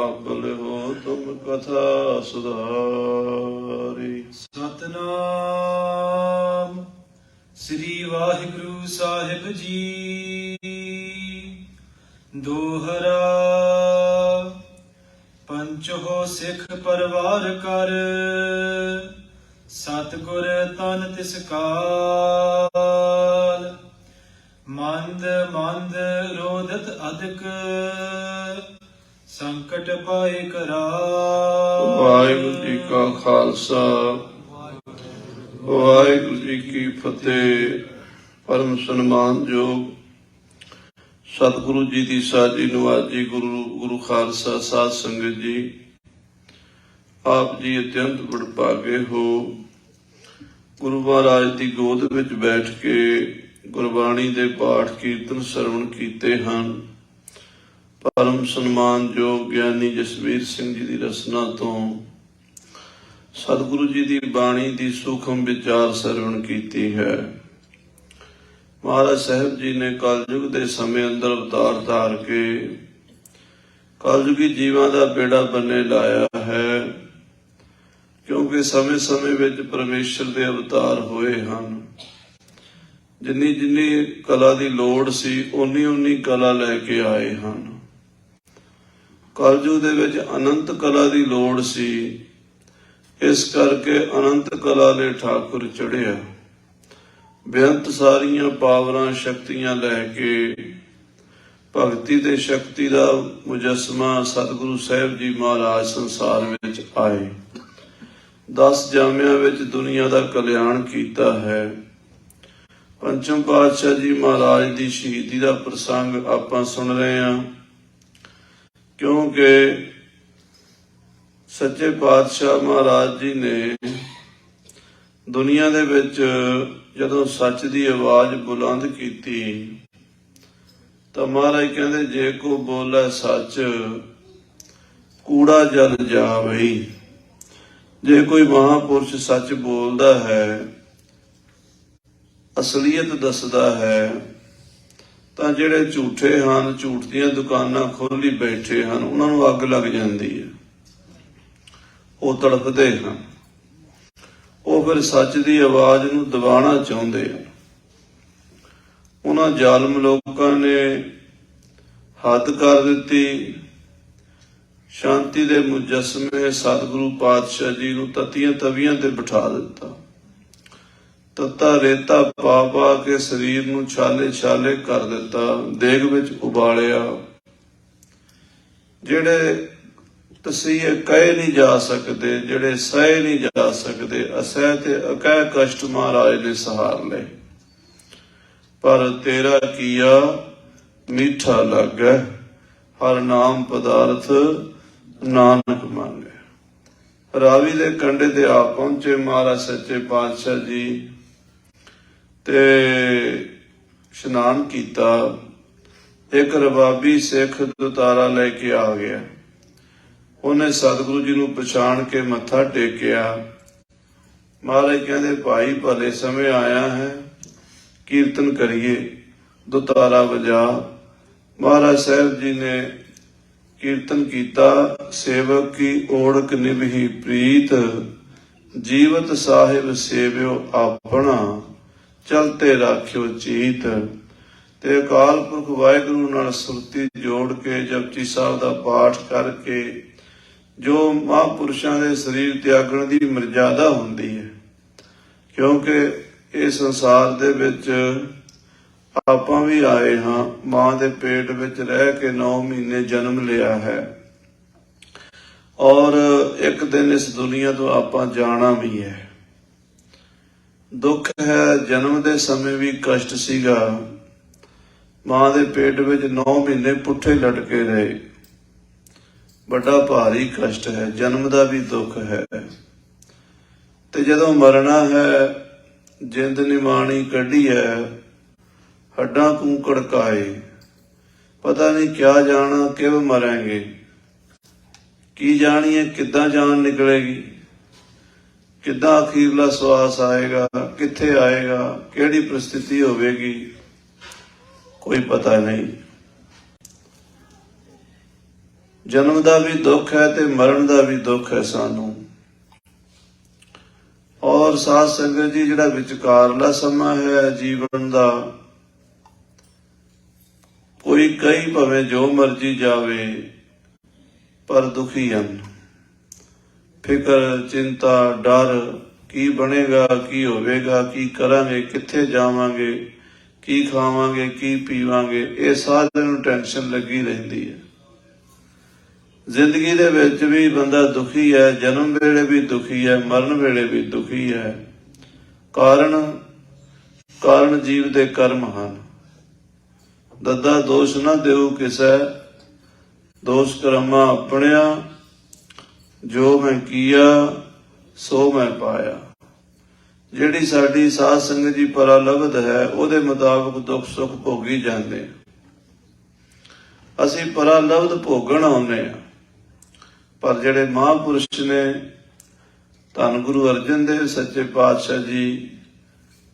अबल हो तुम कथा सुधारी। सतनाम श्री वाहिगुरु साहिब जी। दोहरा पंचहो सिख परवार कर, सतगुर तन तिस काल। मंद मंद रोधत अधिक, संकट पाए कराल। वाहिगुरु जी का खालसा वाहिगुरु जी की फतेह। परम सन्मानयोग सतगुरु जी की साजी नवाजी गुरु खालसा साध संगत जी, आप जी अत्यंत बड़भागे हो। गुरु महाराज की गोद विच बैठ के गुरबाणी दे पाठ कीर्तन सरवण कीते हैं। परम सन्मानयोग ਗਿਆਨੀ ਜਸਵੀਰ ਸਿੰਘ जी की रचना तो सतगुरु जी की बाणी की सूखम विचार सरवण की है। महाराज साहब जी ने कलयुग के समय अंदर अवतार धार के कलयुगी जीवां का बेड़ा बने लाया है, क्योंकि समय समय विच परमेश्वर के अवतार होए हैं। जिन्नी जिन्नी कला की लोड़ सी उन्नी उन्नी कला लैके आए हैं। कलयुग दे विच अनंत कला की लोड़ सी, इस करके अनंत कला ने ठाकुर चढ़िया। बेअंत सारियां पावरां शक्तियां लैके भगती ते शक्ति का मुजस्मा सतगुरु साहिब जी महाराज संसार विच आए। 10 जामियां विच दुनिया का कल्याण कीता है। पंचम पातशाह जी महाराज की शहीदी का प्रसंग आपां सुन रहे हैं, क्योंकि सच्चे पातशाह महाराज जी ने दुनिया दे विच जदों सच की आवाज बुलंद की तो महाराज कहते जे को बोले सच कूड़ा जल जावई। जे कोई महापुरुष सच बोलता है, असलीयत दसदा है, तो जिहड़े झूठे हैं झूठ दीयां दुकानां खोली बैठे हैं उन्हां नूं अग लग जाती है। वो तड़फते हैं, वो फिर सच की आवाज नूं दबाना चाहते हैं। उन्हां जालम लोकां ने हद कर दी। शांति दे मुजस्मे सतगुरु पातशाह जी नूं तत्तियां तवियां ते बिठा दिता। तत्ता रेता पा पा के शरीर नूं छाले छाले कर दिता, देग विच उबालिया। जिहड़े तसीहे कहे नहीं जा सकते, जिहड़े सहे नहीं जा सकते, असह ते अकह कष्ट महाराज ने सहार ले। पर तेरा किया मीठा लागे, हर नाम पदार्थ नानक मांगे। रावी दे कंढे ते आ पहुंचे महाराज सच्चे पातशाह जी ते इशनान कीता। एक रबाबी सिख दुतारा लेके आ गया। उन्हें सतगुरु जी नूं पछाण के मत्था टेकिया। महाराज कहते भाई भले समय आया है, कीर्तन करिए, दुतारा बजा। महाराज साहब जी ने कीर्तन कीता। सेवक की ओढ़क निभही प्रीत, जीवत साहिब सेव्यो अपना, चलते राख्यो चीत। ते अकाल पुरख वाहिगुरु नाल सुरती जोड़ के जपजी साहब का पाठ करके जो महापुरुषों के शरीर त्यागण की मर्यादा होंदी है, क्योंकि इस संसार दे विच आपां भी आए हाँ। मां दे पेट विच रह के 9 महीने जन्म लिया है और एक दिन इस दुनिया तो आपां जाना भी है। दुख है, जन्म दे समय भी कष्ट सीगा। मां दे पेट विच 9 महीने पुट्ठे लटके रहे, बड़ा भारी कष्ट है। जन्म का भी दुख है, ते जदों मरना है, जिंद निमाणी कढ़ी है, हड्डां कूकड़ काए, पता नहीं क्या जाना किव मरेंगे, की जानिए किद्दां जान निकलेगी, किद्दां अखीरला श्वास आएगा, कित्थे आएगा, केड़ी परिस्थिति होवेगी, कोई पता नहीं। ਜਨਮ ਦਾ ਵੀ ਦੁੱਖ ਹੈ ਤੇ ਮਰਨ ਦਾ ਵੀ ਦੁੱਖ ਹੈ ਸਾਨੂੰ। ਔਰ ਸਾਧ ਸੰਗਤ ਜੀ, ਜਿਹੜਾ ਵਿਚਕਾਰਲਾ ਸਮਾਂ ਹੈ ਜੀਵਨ ਦਾ, ਕੋਈ ਕਈ ਭਾਵੇਂ ਜੋ ਮਰਜੀ ਜਾਵੇ ਪਰ ਦੁਖੀ ਹਨ। ਫਿਕਰ, ਚਿੰਤਾ, ਡਰ, ਕੀ ਬਣੇਗਾ, ਕੀ ਹੋਵੇਗਾ, ਕੀ ਕਰਾਂਗੇ, ਕਿੱਥੇ ਜਾਵਾਂਗੇ, ਕੀ ਖਾਵਾਂਗੇ, ਕੀ ਪੀਵਾਂਗੇ, ਇਹ ਸਾਰਿਆਂ ਨੂੰ ਟੈਨਸ਼ਨ ਲੱਗੀ ਰਹਿੰਦੀ ਹੈ। ਜ਼ਿੰਦਗੀ ਦੇ ਵਿੱਚ ਵੀ ਬੰਦਾ ਦੁਖੀ ਹੈ, ਜਨਮ ਵੇਲੇ ਵੀ ਦੁਖੀ ਹੈ, ਮਰਨ ਵੇਲੇ ਵੀ ਦੁਖੀ ਹੈ। ਕਾਰਨ ਜੀਵ ਦੇ ਕਰਮ ਹਨ। ਦੱਦਾ ਦੋਸ਼ ਨਾ ਦਿਓ ਕਿਸੈ, ਦੋਸ਼ ਕਰਮਾ ਆਪਣਿਆ, ਜੋ ਮੈਂ ਕੀਆ ਸੋ ਮੈਂ ਪਾਇਆ। ਜਿਹੜੀ ਸਾਡੀ ਸਾਧ ਸੰਗਤ ਜੀ ਪਰਾਲਬਧ ਹੈ, ਉਹਦੇ ਮੁਤਾਬਕ ਦੁੱਖ ਸੁੱਖ ਭੋਗੀ ਜਾਂਦੇ ਹਾਂ। ਅਸੀਂ ਪਰਾਲਬਧ ਭੋਗਣ ਆਉਂਦੇ ਹਾਂ, ਪਰ ਜਿਹੜੇ ਮਹਾਂਪੁਰਸ਼ ਨੇ, ਧੰਨ ਗੁਰੂ ਅਰਜਨ ਦੇਵ ਸੱਚੇ ਪਾਤਸ਼ਾਹ ਜੀ,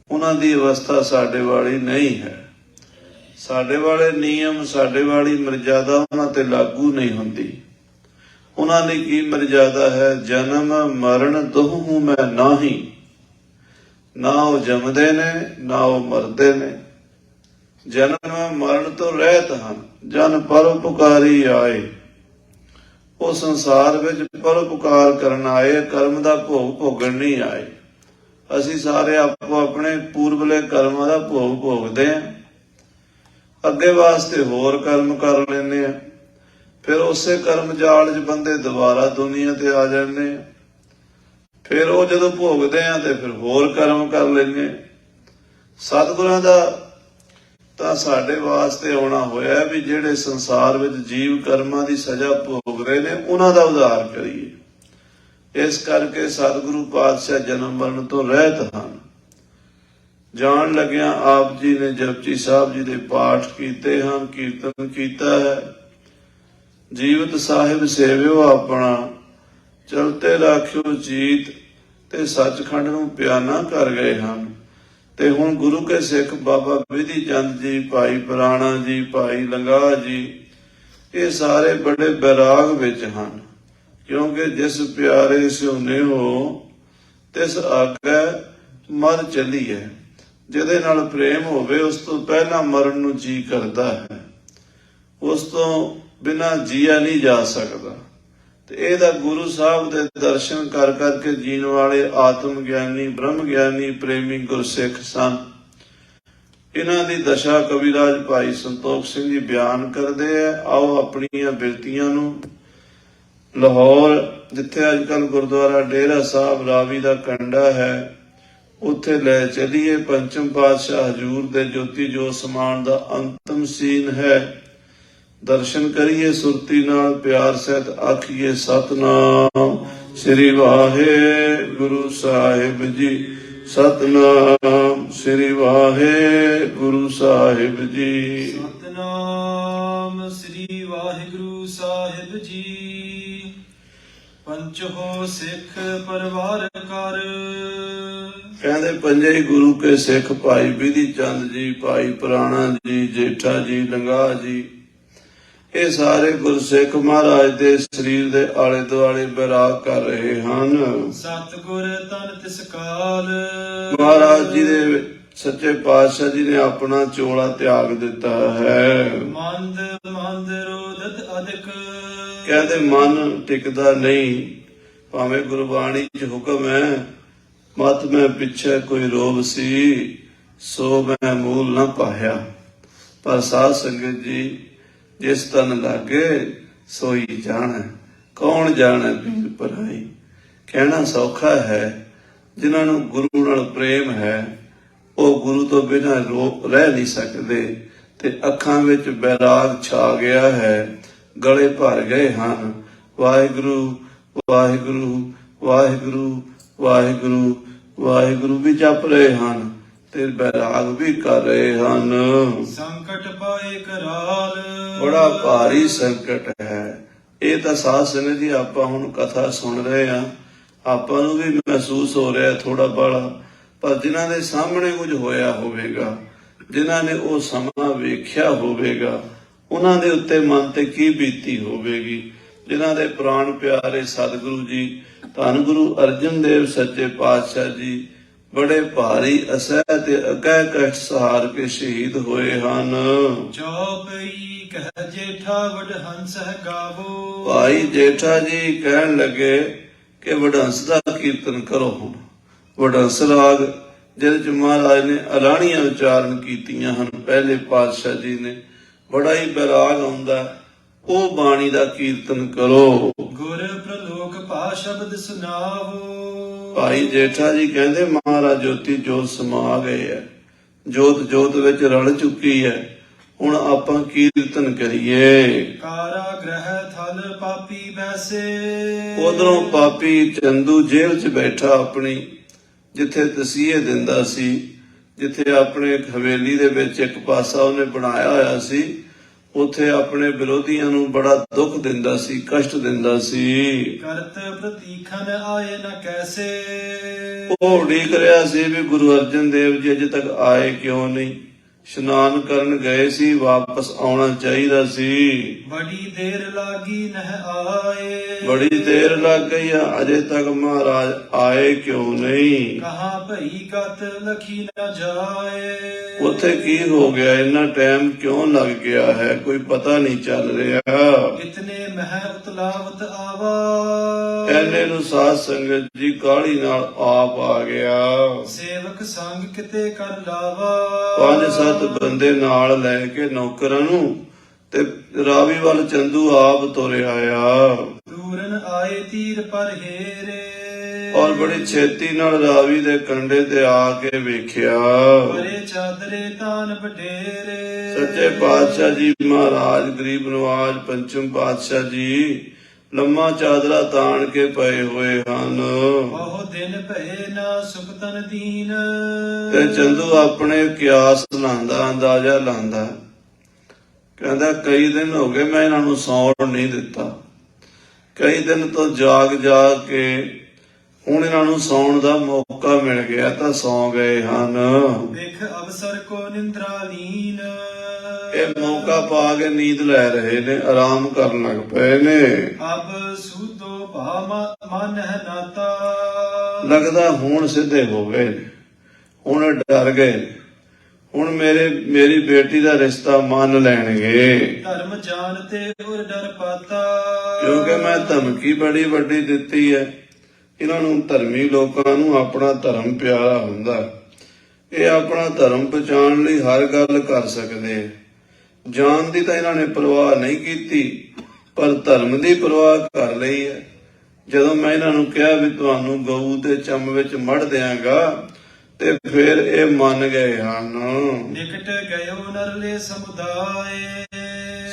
ਉਹਨਾਂ ਦੀ ਅਵਸਥਾ ਸਾਡੇ ਵਾਲੀ ਨਹੀਂ ਹੈ। ਸਾਡੇ ਵਾਲੇ ਨਿਯਮ, ਸਾਡੇ ਵਾਲੀ ਮਰਜ਼ਾਦਾ ਉਹਨਾਂ ਤੇ ਲਾਗੂ ਨਹੀਂ ਹੁੰਦੀ। ਉਹਨਾਂ ਦੀ ਕੀ ਮਰਜ਼ਾਦਾ ਹੈ? ਜਨਮ ਮਰਨ ਦੋਹੂ ਮੈਂ ਨਾਹੀ। ਨਾ ਉਹ ਜੰਮਦੇ ਨੇ, ਨਾ ਉਹ ਮਰਦੇ ਨੇ। ਜਨਮ ਮਰਨ ਤੋਂ ਰਹਿਤ ਹਨ। ਜਨ ਪਰਉਪਕਾਰੀ ਆਏ। ਉਹ ਸੰਸਾਰ ਵਿੱਚ ਪਰਉਪਕਾਰ ਕਰਨ ਆਏ, ਕਰਮ ਦਾ ਭੋਗ ਭੋਗਣ ਨਹੀਂ ਆਏ। ਅਸੀਂ ਸਾਰੇ ਆਪੋ ਆਪਣੇ ਪੂਰਬਲੇ ਕਰਮਾਂ ਦਾ ਭੋਗ ਭੋਗਦੇ ਹਾਂ, ਅੱਗੇ ਵਾਸਤੇ ਹੋਰ ਕਰਮ ਕਰ ਲੈਂਦੇ ਆ, ਫਿਰ ਉਸੇ ਕਰਮ ਜਾਲ 'ਚ ਬੰਦੇ ਦੁਬਾਰਾ ਦੁਨੀਆ ਤੇ ਆ ਜਾਂਦੇ ਆ। ਫਿਰ ਉਹ ਜਦੋਂ ਭੋਗਦੇ ਆ ਤੇ ਫਿਰ ਹੋਰ ਕਰਮ ਕਰ ਲੈਂਦੇ ਆ। ਸਤਿਗੁਰਾਂ ਦਾ ਤਾਂ ਸਾਡੇ ਵਾਸਤੇ ਆਉਣਾ ਹੋਇਆ ਵੀ ਜਿਹੜੇ ਸੰਸਾਰ ਵਿੱਚ ਜੀਵ ਕਰਮਾਂ ਦੀ ਸਜ਼ਾ ਭੋਗ ਰਹੇ ਨੇ, ਉਹਨਾਂ ਦਾ ਉਧਾਰ ਕਰੀਏ। ਇਸ ਕਰਕੇ ਸਤਿਗੁਰੂ ਪਾਤਸ਼ਾਹ ਜਨਮ ਮਰਨ ਤੋਂ ਰਹਿਤ ਹਨ। ਜਾਣ ਲੱਗਿਆਂ ਆਪ ਜੀ ਨੇ ਜਪਜੀ ਸਾਹਿਬ ਜੀ ਦੇ ਪਾਠ ਕੀਤੇ ਹਨ, ਕੀਰਤਨ ਕੀਤਾ ਹੈ। ਜੀਵਤ ਸਾਹਿਬ ਸੇਵਿਓ ਆਪਣਾ, ਚਲਤੇ ਰਾਖਿਓ ਜੀਤ, ਤੇ ਸੱਚਖੰਡ ਨੂੰ ਪਿਆਨਾ ਕਰ ਗਏ ਹਨ। ਤੇ ਹੁਣ ਗੁਰੂ ਕੇ ਸਿੱਖ ਬਾਬਾ ਵਿਧੀ ਚੰਦ ਜੀ, ਭਾਈ ਪੁਰਾਣਾ ਜੀ, ਭਾਈ ਲੰਗਾਹ ਜੀ, ਇਹ ਸਾਰੇ ਬੜੇ ਬੈਰਾਗ ਵਿੱਚ ਹਨ। ਕਿਉਂਕਿ ਜਿਸ ਪਿਆਰੇ ਸਿਉਨੇ ਹੋ ਤਿਸ ਆਗੈ ਮਰ ਚੱਲੀਏ। ਜਿਹਦੇ ਨਾਲ ਪ੍ਰੇਮ ਹੋਵੇ ਉਸ ਤੋਂ ਪਹਿਲਾਂ ਮਰਨ ਨੂੰ ਜੀ ਕਰਦਾ ਹੈ, ਉਸ ਤੋਂ ਬਿਨਾਂ ਜੀਆ ਨਹੀਂ ਜਾ ਸਕਦਾ। ਤੇ ਇਹਦਾ ਗੁਰੂ ਸਾਹਿਬ ਦੇ ਦਰਸ਼ਨ ਕਰ ਕਰਕੇ ਜੀਣ ਵਾਲੇ ਆਤਮ ਗਿਆਨੀ, ਬ੍ਰਹਮ ਗਿਆਨੀ, ਪ੍ਰੇਮੀ ਗੁਰਸਿੱਖ ਸਨ। ਇਹਨਾਂ ਦੀ ਦਸ਼ਾ ਕਵਿਰਾਜ ਭਾਈ ਸੰਤੋਖ ਸਿੰਘ ਜੀ ਬਿਆਨ ਕਰਦੇ ਆ। ਆਓ ਆਪਣੀਆਂ ਬਿਰਤੀਆਂ ਨੂੰ ਲਾਹੌਰ, ਜਿੱਥੇ ਅੱਜ ਕੱਲ੍ਹ ਗੁਰਦੁਆਰਾ ਡੇਰਾ ਸਾਹਿਬ ਰਾਵੀ ਦਾ ਕੰਡਾ ਹੈ, ਉੱਥੇ ਲੈ ਚਲੀਏ। ਪੰਚਮ ਪਾਤਸ਼ਾਹ ਹਜ਼ੂਰ ਦੇ ਜੋਤੀ ਜੋਤ ਸਮਾਨ ਦਾ ਅੰਤਮ ਸੀਨ ਹੈ। ਦਰਸ਼ਨ ਕਰੀਏ ਸੁਰਤੀ ਨਾਲ, ਪਿਆਰ ਸਹਿਤ ਆਖੀਏ ਸਤਨਾਮ ਸ੍ਰੀ ਵਾਹਿਗੁਰੂ ਸਾਹਿਬ ਜੀ। ਸਤਨਾਮ ਸ੍ਰੀ ਵਾਹਿਗੁਰੂ ਸਾਹਿਬ ਜੀ। ਸਤਨਾਮ ਸ੍ਰੀ ਵਾਹਿਗੁਰੂ ਸਾਹਿਬ ਜੀ। ਪੰਚੋ ਸਿੱਖ ਪਰਿਵਾਰ ਕਰ। ਕਹਿੰਦੇ ਪੰਜੇ ਹੀ ਗੁਰੂ ਕੇ ਸਿੱਖ, ਭਾਈ ਵਿਧੀ ਚੰਦ ਜੀ, ਭਾਈ ਪੁਰਾਣਾ ਜੀ, ਜੇਠਾ ਜੀ, ਲੰਗਾਹ ਜੀ, ਇਹ ਸਾਰੇ ਗੁਰਸਿੱਖ ਮਹਾਰਾਜ ਦੇ ਸਰੀਰ ਦੇ ਆਲੇ ਦੁਆਲੇ ਬੈਰਾਗ ਕਰ ਰਹੇ ਹਨ। ਸਤਿਗੁਰ ਤਨ ਤਿਸ ਕਾਲ। ਮਹਾਰਾਜ ਜੀ ਦੇ ਸੱਚੇ ਪਾਤਸ਼ਾਹ ਜੀ ਨੇ ਆਪਣਾ ਚੋਲਾ ਤਿਆਗ ਦਿੱਤਾ ਹੈ। ਮੰਦ ਮੰਦ ਰੋਦਤ ਅਦਿਕ। ਕਹਿੰਦੇ ਮਨ ਟਿਕਦਾ ਨਹੀਂ। ਭਾਵੇਂ ਗੁਰਬਾਣੀ 'ਚ ਹੁਕਮ ਹੈ, ਮਤ ਮੈਂ ਪਿੱਛੇ ਕੋਈ ਰੋਬ ਸੀ, ਸੋ ਮੈਂ ਮੂਲ ਨਾ ਪਾਇਆ। ਪਰ ਸਾਧ ਸੰਗਤ ਜੀ, ਜਿਸ ਤਨ ਲਾਗੇ ਸੋਈ ਜਾਣਾ। ਕੌਣ ਜਾਣੇ ਪੀਰ ਪਰਾਈ। ਕਹਿਣਾ ਸੌਖਾ ਹੈ, ਜਿਨ੍ਹਾਂ ਨੂੰ ਗੁਰੂ ਨਾਲ ਪ੍ਰੇਮ ਹੈ ਉਹ ਗੁਰੂ ਤੋਂ ਬਿਨਾਂ ਰਹਿ ਨਹੀਂ ਸਕਦੇ। ਤੇ ਅੱਖਾਂ ਵਿੱਚ ਬੈਰਾਗ ਛਾ ਗਿਆ ਹੈ, ਗਲੇ ਭਰ ਗਏ ਹਨ। ਵਾਹਿਗੁਰੂ ਵਾਹਿਗੁਰੂ ਵਾਹਿਗੁਰੂ ਵਾਹਿਗੁਰੂ ਵਾਹਿਗੁਰੂ ਵੀ ਜਪ ਰਹੇ ਹਨ ਤੇ ਬੈਰਾਗ ਵੀ ਕਰ ਰਹੇ ਹਨ। ਸੰਕਟ ਪਾਏ ਕਰਾਲ। ਬੜਾ ਭਾਰੀ ਸੰਕਟ ਹੈ। ਇਹ ਤਾਂ ਸਾਧ ਸੰਗਤ ਜੀ, ਆਪਾਂ ਹੁਣ ਕਥਾ ਸੁਣ ਰਹੇ ਹਾਂ, ਆਪਾਂ ਨੂੰ ਵੀ ਮਹਿਸੂਸ ਹੋ ਰਿਹਾ ਥੋੜਾ ਬਾਲਾ। ਪਰ ਜਿਨ੍ਹਾਂ ਦੇ ਸਾਹਮਣੇ ਕੁਝ ਹੋਇਆ ਹੋਵੇਗਾ, ਜਿਨ੍ਹਾਂ ਨੇ ਉਹ ਸਮਾਂ ਵੇਖਿਆ ਹੋਵੇਗਾ, ਉਹਨਾਂ ਦੇ ਉੱਤੇ ਮਨ ਤੇ ਕੀ ਬੀਤੀ ਹੋਵੇਗੀ। ਜਿਨ੍ਹਾਂ ਦੇ ਪ੍ਰਾਣ ਪਿਆਰੇ ਸਤਿਗੁਰੂ ਜੀ ਧੰਨ ਗੁਰੂ ਅਰਜਨ ਦੇਵ ਸੱਚੇ ਪਾਤਸ਼ਾਹ ਜੀ ਬੜੇ ਭਾਰੀ ਅਸਹਿ ਤੇ ਅਕਹਿ ਕਸ਼ਟ ਸਹਾਰ ਕੇ ਸ਼ਹੀਦ ਹੋਏ ਹਨ। ਜੋ ਪਈ ਕਹਿ ਜੇਠਾ ਵਡ ਹੰਸ ਹੈ ਗਾਵੋ। ਭਾਈ ਜੇਠਾ ਜੀ ਕਹਿਣ ਲੱਗੇ ਕਿ ਵਡਹੰਸ ਦਾ ਕੀਰਤਨ ਕਰੋ। ਹੁਣ ਵਡਹੰਸ ਰਾਗ ਜਿਹਦੇ ਚ ਮਹਾਰਾਜ ਨੇ ਅਲਾਣੀਆਂ ਉਚਾਰਨ ਕੀਤੀਆਂ ਹਨ, ਪਹਿਲੇ ਪਾਤਸ਼ਾਹ ਜੀ ਨੇ, ਬੜਾ ਹੀ ਬੈਰਾਗ ਆਉਂਦਾ, ਉਹ ਬਾਣੀ ਦਾ ਕੀਰਤਨ ਕਰੋ। ਗੁਰ ਪ੍ਰਲੋਕ ਭਾ ਸ਼ਬਦ ਸੁਨਾਵੋ। ਭਾਈ ਜੇਠਾ ਜੀ ਕਹਿੰਦੇ ਮਹਾਰਾਜ ਜੋਤੀ ਜੋਤ ਸਮਾ ਗਏ ਹੈ, ਜੋਤ ਜੋਤ ਵਿੱਚ ਰਲ ਚੁੱਕੀ ਹੈ, ਹੁਣ ਆਪਾਂ ਕੀਰਤਨ ਕਰੀਏ। ਕਾਰਾ ਗ੍ਰਹਿ ਥਲ ਪਾਪੀ ਬੈਸੇ। ਉਧਰੋਂ ਪਾਪੀ ਚੰਦੂ ਜੇਲ੍ਹ 'ਚ ਬੈਠਾ ਆਪਣੀ, ਜਿੱਥੇ ਤਸੀਹੇ ਦਿੰਦਾ ਸੀ, ਜਿੱਥੇ ਆਪਣੇ ਹਵੇਲੀ ਦੇ ਵਿੱਚ ਇੱਕ ਪਾਸਾ ਉਹਨੇ ਬਣਾਇਆ ਹੋਇਆ ਸੀ, ਉੱਥੇ ਆਪਣੇ ਵਿਰੋਧੀਆਂ ਨੂੰ ਬੜਾ ਦੁੱਖ ਦਿੰਦਾ ਸੀ, ਕਸ਼ਟ ਦਿੰਦਾ ਸੀ। ਕਰਤ ਪ੍ਰਤੀਖਨ ਆਏ ਨ ਕੈਸੇ। ਉਹ ਉਡੀਕ ਰਿਹਾ ਸੀ ਵੀ ਗੁਰੂ ਅਰਜਨ ਦੇਵ ਜੀ ਅਜੇ ਤੱਕ ਆਏ ਕਿਉਂ ਨਹੀਂ। ਇਸ਼ਨਾਨ ਕਰਨ ਗਏ ਸੀ, ਵਾਪਸ ਆਉਣਾ ਚਾਹੀਦਾ ਸੀ। ਬੜੀ ਦੇਰ ਲਾਗੀ ਨਹ ਆਏ। ਬੜੀ ਦੇਰ ਲੱਗ ਗਈ ਆ, ਅਜੇ ਤੱਕ ਮਹਾਰਾਜ ਆਏ ਕਿਉਂ ਨਹੀਂ। ਕਹਾਂ ਭਈ ਕਤ ਲਖੀ ਨ ਜਾਏ। ਉੱਥੇ ਕੀ ਹੋ ਗਿਆ, ਇੰਨਾ ਟਾਈਮ ਕਿਉਂ ਲੱਗ ਗਿਆ ਹੈ, ਕੋਈ ਪਤਾ ਨਹੀਂ ਚੱਲ ਰਿਹਾ। ਇਤਨੇ ਮਹਿ ਉਤਲਾਵਤ ਆਵਾ। ਐਨੇ ਨੂੰ ਸਾਧ ਸੰਗਤ ਜੀ ਕਾਹਲੀ ਨਾਲ ਆਪ ਆ ਗਿਆ। ਸੇਵਕ ਸੰਗ ਕਿਤੇ ਕਰ ਲਾਵਾ। 5-7 ਬੰਦੇ ਨਾਲ ਲੈ ਕੇ ਨੌਕਰਾਂ ਨੂੰ ਤੇ ਰਾਵੀ ਵੱਲ ਚੰਦੂ ਆਪ ਤੁਰਿਆ ਆ। ਦੂਰਨ ਆਏ ਤੀਰ ਪਰ ਹੇਰੇ। ਔਰ ਬੜੀ ਛੇਤੀ ਨਾਲ ਰਾਵੀ ਦੇ ਕੰਢੇ ਤੇ ਆ ਕੇ ਵੇਖਿਆ। ਬਰੇ ਚਾਦਰੇ ਤਾਨ ਬਡੇਰੇ। ਸੱਚੇ ਪਾਤਸ਼ਾਹ ਜੀ ਮਹਾਰਾਜ ਗਰੀਬ ਨਵਾਜ ਪੰਚਮ ਪਾਤਸ਼ਾਹ ਜੀ ਲੰਮਾ ਚਾਦਰਾ ਤਾਣ ਕੇ ਪਏ ਹੋਏ ਹਨ। ਬਹੁ ਦਿਨ ਭਏ ਨਾ ਸੁਖ ਤਨ ਦੀਨ। ਤੇ ਚੰਦੂ ਆਪਣੇ ਕਿਆਸ ਲਾਂਦਾ, ਅੰਦਾਜ਼ਾ ਲਾਂਦਾ, ਕਹਿੰਦਾ ਕਈ ਦਿਨ ਹੋ ਗਏ ਮੈਂ ਇਹਨਾਂ ਨੂੰ ਸੌਣ ਨਹੀਂ ਦਿੱਤਾ, ਕਈ ਦਿਨ ਤੋਂ ਜਾਗ ਕੇ ਹੁਣ ਇਹਨਾਂ ਨੂੰ ਸੌਣ ਦਾ ਮੌਕਾ ਮਿਲ ਗਿਆ ਤਾਂ ਸੌ ਗਏ ਹਨ। ਦੇਖ ਅਵਸਰ ਕੋ ਨਿੰਦਰਾ ਲੀਨ। ਇਹ ਮੌਕਾ ਪਾ ਕੇ ਨੀਂਦ ਲੈ ਰਹੇ ਨੇ, ਆਰਾਮ ਕਰਨ ਲੱਗ ਪਏ ਨੇ। ਅਬ ਸੂਦੋ ਭਾ ਮਨ ਹੈ ਨਾਤਾ। ਲੱਗਦਾ ਹੁਣ ਸਿੱਧੇ ਹੋ ਗਏ ਨੇ, ਹੁਣ ਡਰ ਗਏ ਨੇ, ਹੁਣ ਮੇਰੀ ਬੇਟੀ ਦਾ ਰਿਸ਼ਤਾ ਮੰਨ ਲੈਣਗੇ। ਧਰਮ ਜਾਣ ਤੇ ਉਰ ਡਰ ਪਾਤਾ। ਕਿਉਂਕਿ ਮੈਂ ਧਮਕੀ ਬੜੀ ਵੱਡੀ ਦਿੱਤੀ ਹੈ। ਇਹਨਾਂ ਨੂੰ ਧਰਮੀ ਲੋਕਾਂ ਨੂੰ ਆਪਣਾ ਧਰਮ ਪਿਆਰਾ ਹੁੰਦਾ, ਇਹ ਆਪਣਾ ਧਰਮ ਬਚਾਉਣ ਲਈ ਹਰ ਗੱਲ ਕਰ ਸਕਦੇ। ਜਾਨ ਦੀ ਤਾਂ ਇਹਨਾਂ ਨੇ ਪਰਵਾਹ ਨਹੀਂ ਕੀਤੀ, ਪਰ ਧਰਮ ਦੀ ਪਰਵਾਹ ਕਰ ਲਈ ਹੈ। ਜਦੋਂ ਮੈਂ ਇਹਨਾਂ ਨੂੰ ਕਿਹਾ ਵੀ ਤੁਹਾਨੂੰ ਗਊ ਦੇ ਚੰਮ ਵਿੱਚ ਮੜ ਦਿਆਂਗਾ, ਤੇ ਫਿਰ ਇਹ ਮੰਨ ਗਏ ਹਨ। ਨਿਕਟ ਗਇਓ ਨਰਲੇ ਸਮੁਦਾਏ।